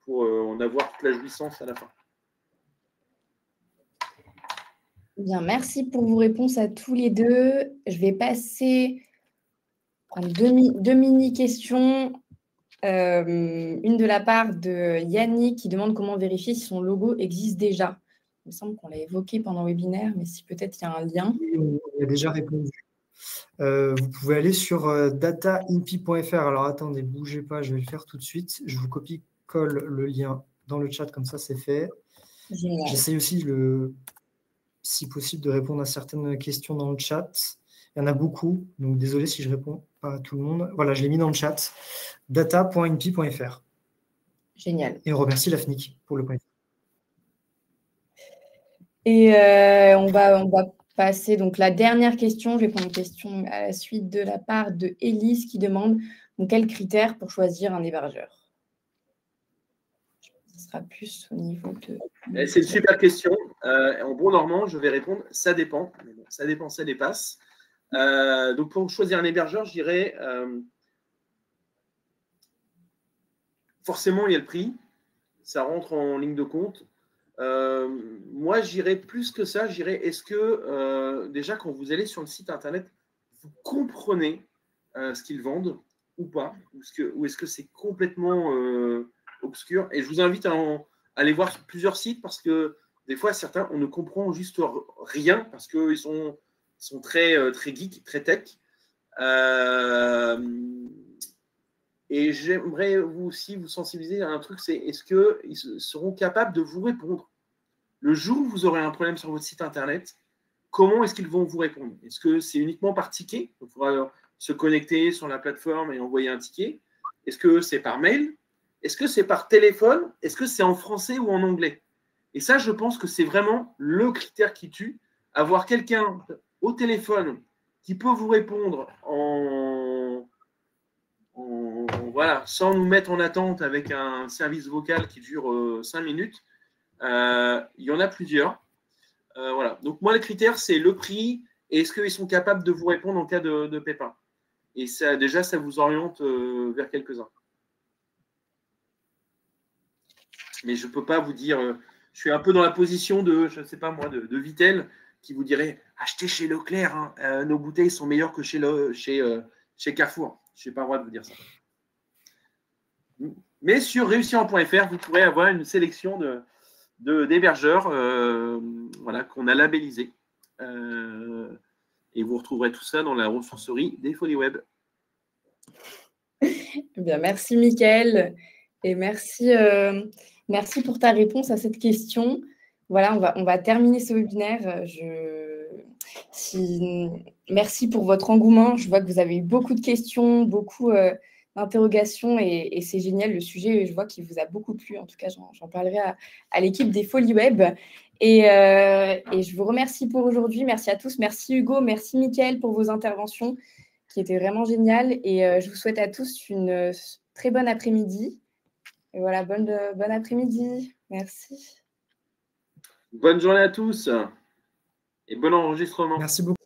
en avoir toute la jouissance à la fin. Bien, merci pour vos réponses à tous les deux. Je vais passer prendre deux mini-questions. Une de la part de Yannick qui demande comment vérifier si son logo existe déjà. Il me semble qu'on l'a évoqué pendant le webinaire, mais si peut-être il y a un lien. On y a déjà répondu. Vous pouvez aller sur dataimpi.fr. Alors, attendez, bougez pas, je vais le faire tout de suite. Je vous copie-colle le lien dans le chat, comme ça, c'est fait. J'essaie aussi, si possible, de répondre à certaines questions dans le chat. Il y en a beaucoup, donc désolé si je réponds pas à tout le monde. Voilà, je l'ai mis dans le chat. data.impi.fr. Génial. Et on remercie la FNIC pour le point. Et on va passer donc la dernière question. Je vais prendre une question à la suite de la part de Élise qui demande donc, quels critères pour choisir un hébergeur. Ce sera plus au niveau de… C'est une super question. En bon normand, je vais répondre ça dépend. Ça dépend, ça dépasse. Donc, pour choisir un hébergeur, je dirais forcément, il y a le prix. Ça rentre en ligne de compte. Moi, j'irais plus que ça. J'irais, est-ce que déjà, quand vous allez sur le site internet, vous comprenez ce qu'ils vendent ou pas? Ou est-ce que c'est complètement obscur? Et je vous invite à aller voir sur plusieurs sites parce que des fois, certains, on ne comprend juste rien parce qu'ils sont très, très geeks, très tech. Et j'aimerais vous aussi vous sensibiliser à un truc, c'est est-ce qu'ils seront capables de vous répondre? Le jour où vous aurez un problème sur votre site internet, comment est-ce qu'ils vont vous répondre? Est-ce que c'est uniquement par ticket? Il faudra se connecter sur la plateforme et envoyer un ticket. Est-ce que c'est par mail? Est-ce que c'est par téléphone? Est-ce que c'est en français ou en anglais? Et ça, je pense que c'est vraiment le critère qui tue. Avoir quelqu'un au téléphone qui peut vous répondre voilà, sans nous mettre en attente avec un service vocal qui dure 5 minutes. Il y en a plusieurs. Voilà. Donc, moi, le critère, c'est le prix et est-ce qu'ils sont capables de vous répondre en cas de pépin. Et ça, déjà, ça vous oriente vers quelques-uns. Mais je ne peux pas vous dire, je suis un peu dans la position de, je ne sais pas moi, de Vitel, qui vous dirait, achetez chez Leclerc, hein, nos bouteilles sont meilleures que chez Carrefour. Je n'ai pas le droit de vous dire ça. Mais sur réussir.fr, vous pourrez avoir une sélection d'hébergeurs voilà, qu'on a labellisés. Et vous retrouverez tout ça dans la ressourcerie des Folies Web. Bien, merci Mickaël et merci pour ta réponse à cette question. Voilà, on va terminer ce webinaire. Merci pour votre engouement. Je vois que vous avez eu beaucoup de questions, beaucoup d'interrogations et c'est génial le sujet. Je vois qu'il vous a beaucoup plu. En tout cas, j'en parlerai à l'équipe des Folies Web. Et je vous remercie pour aujourd'hui. Merci à tous. Merci Hugo, merci Mickaël pour vos interventions qui étaient vraiment géniales. Et je vous souhaite à tous une très bonne après-midi. Et voilà, bonne après-midi. Merci. Bonne journée à tous et bon enregistrement. Merci beaucoup.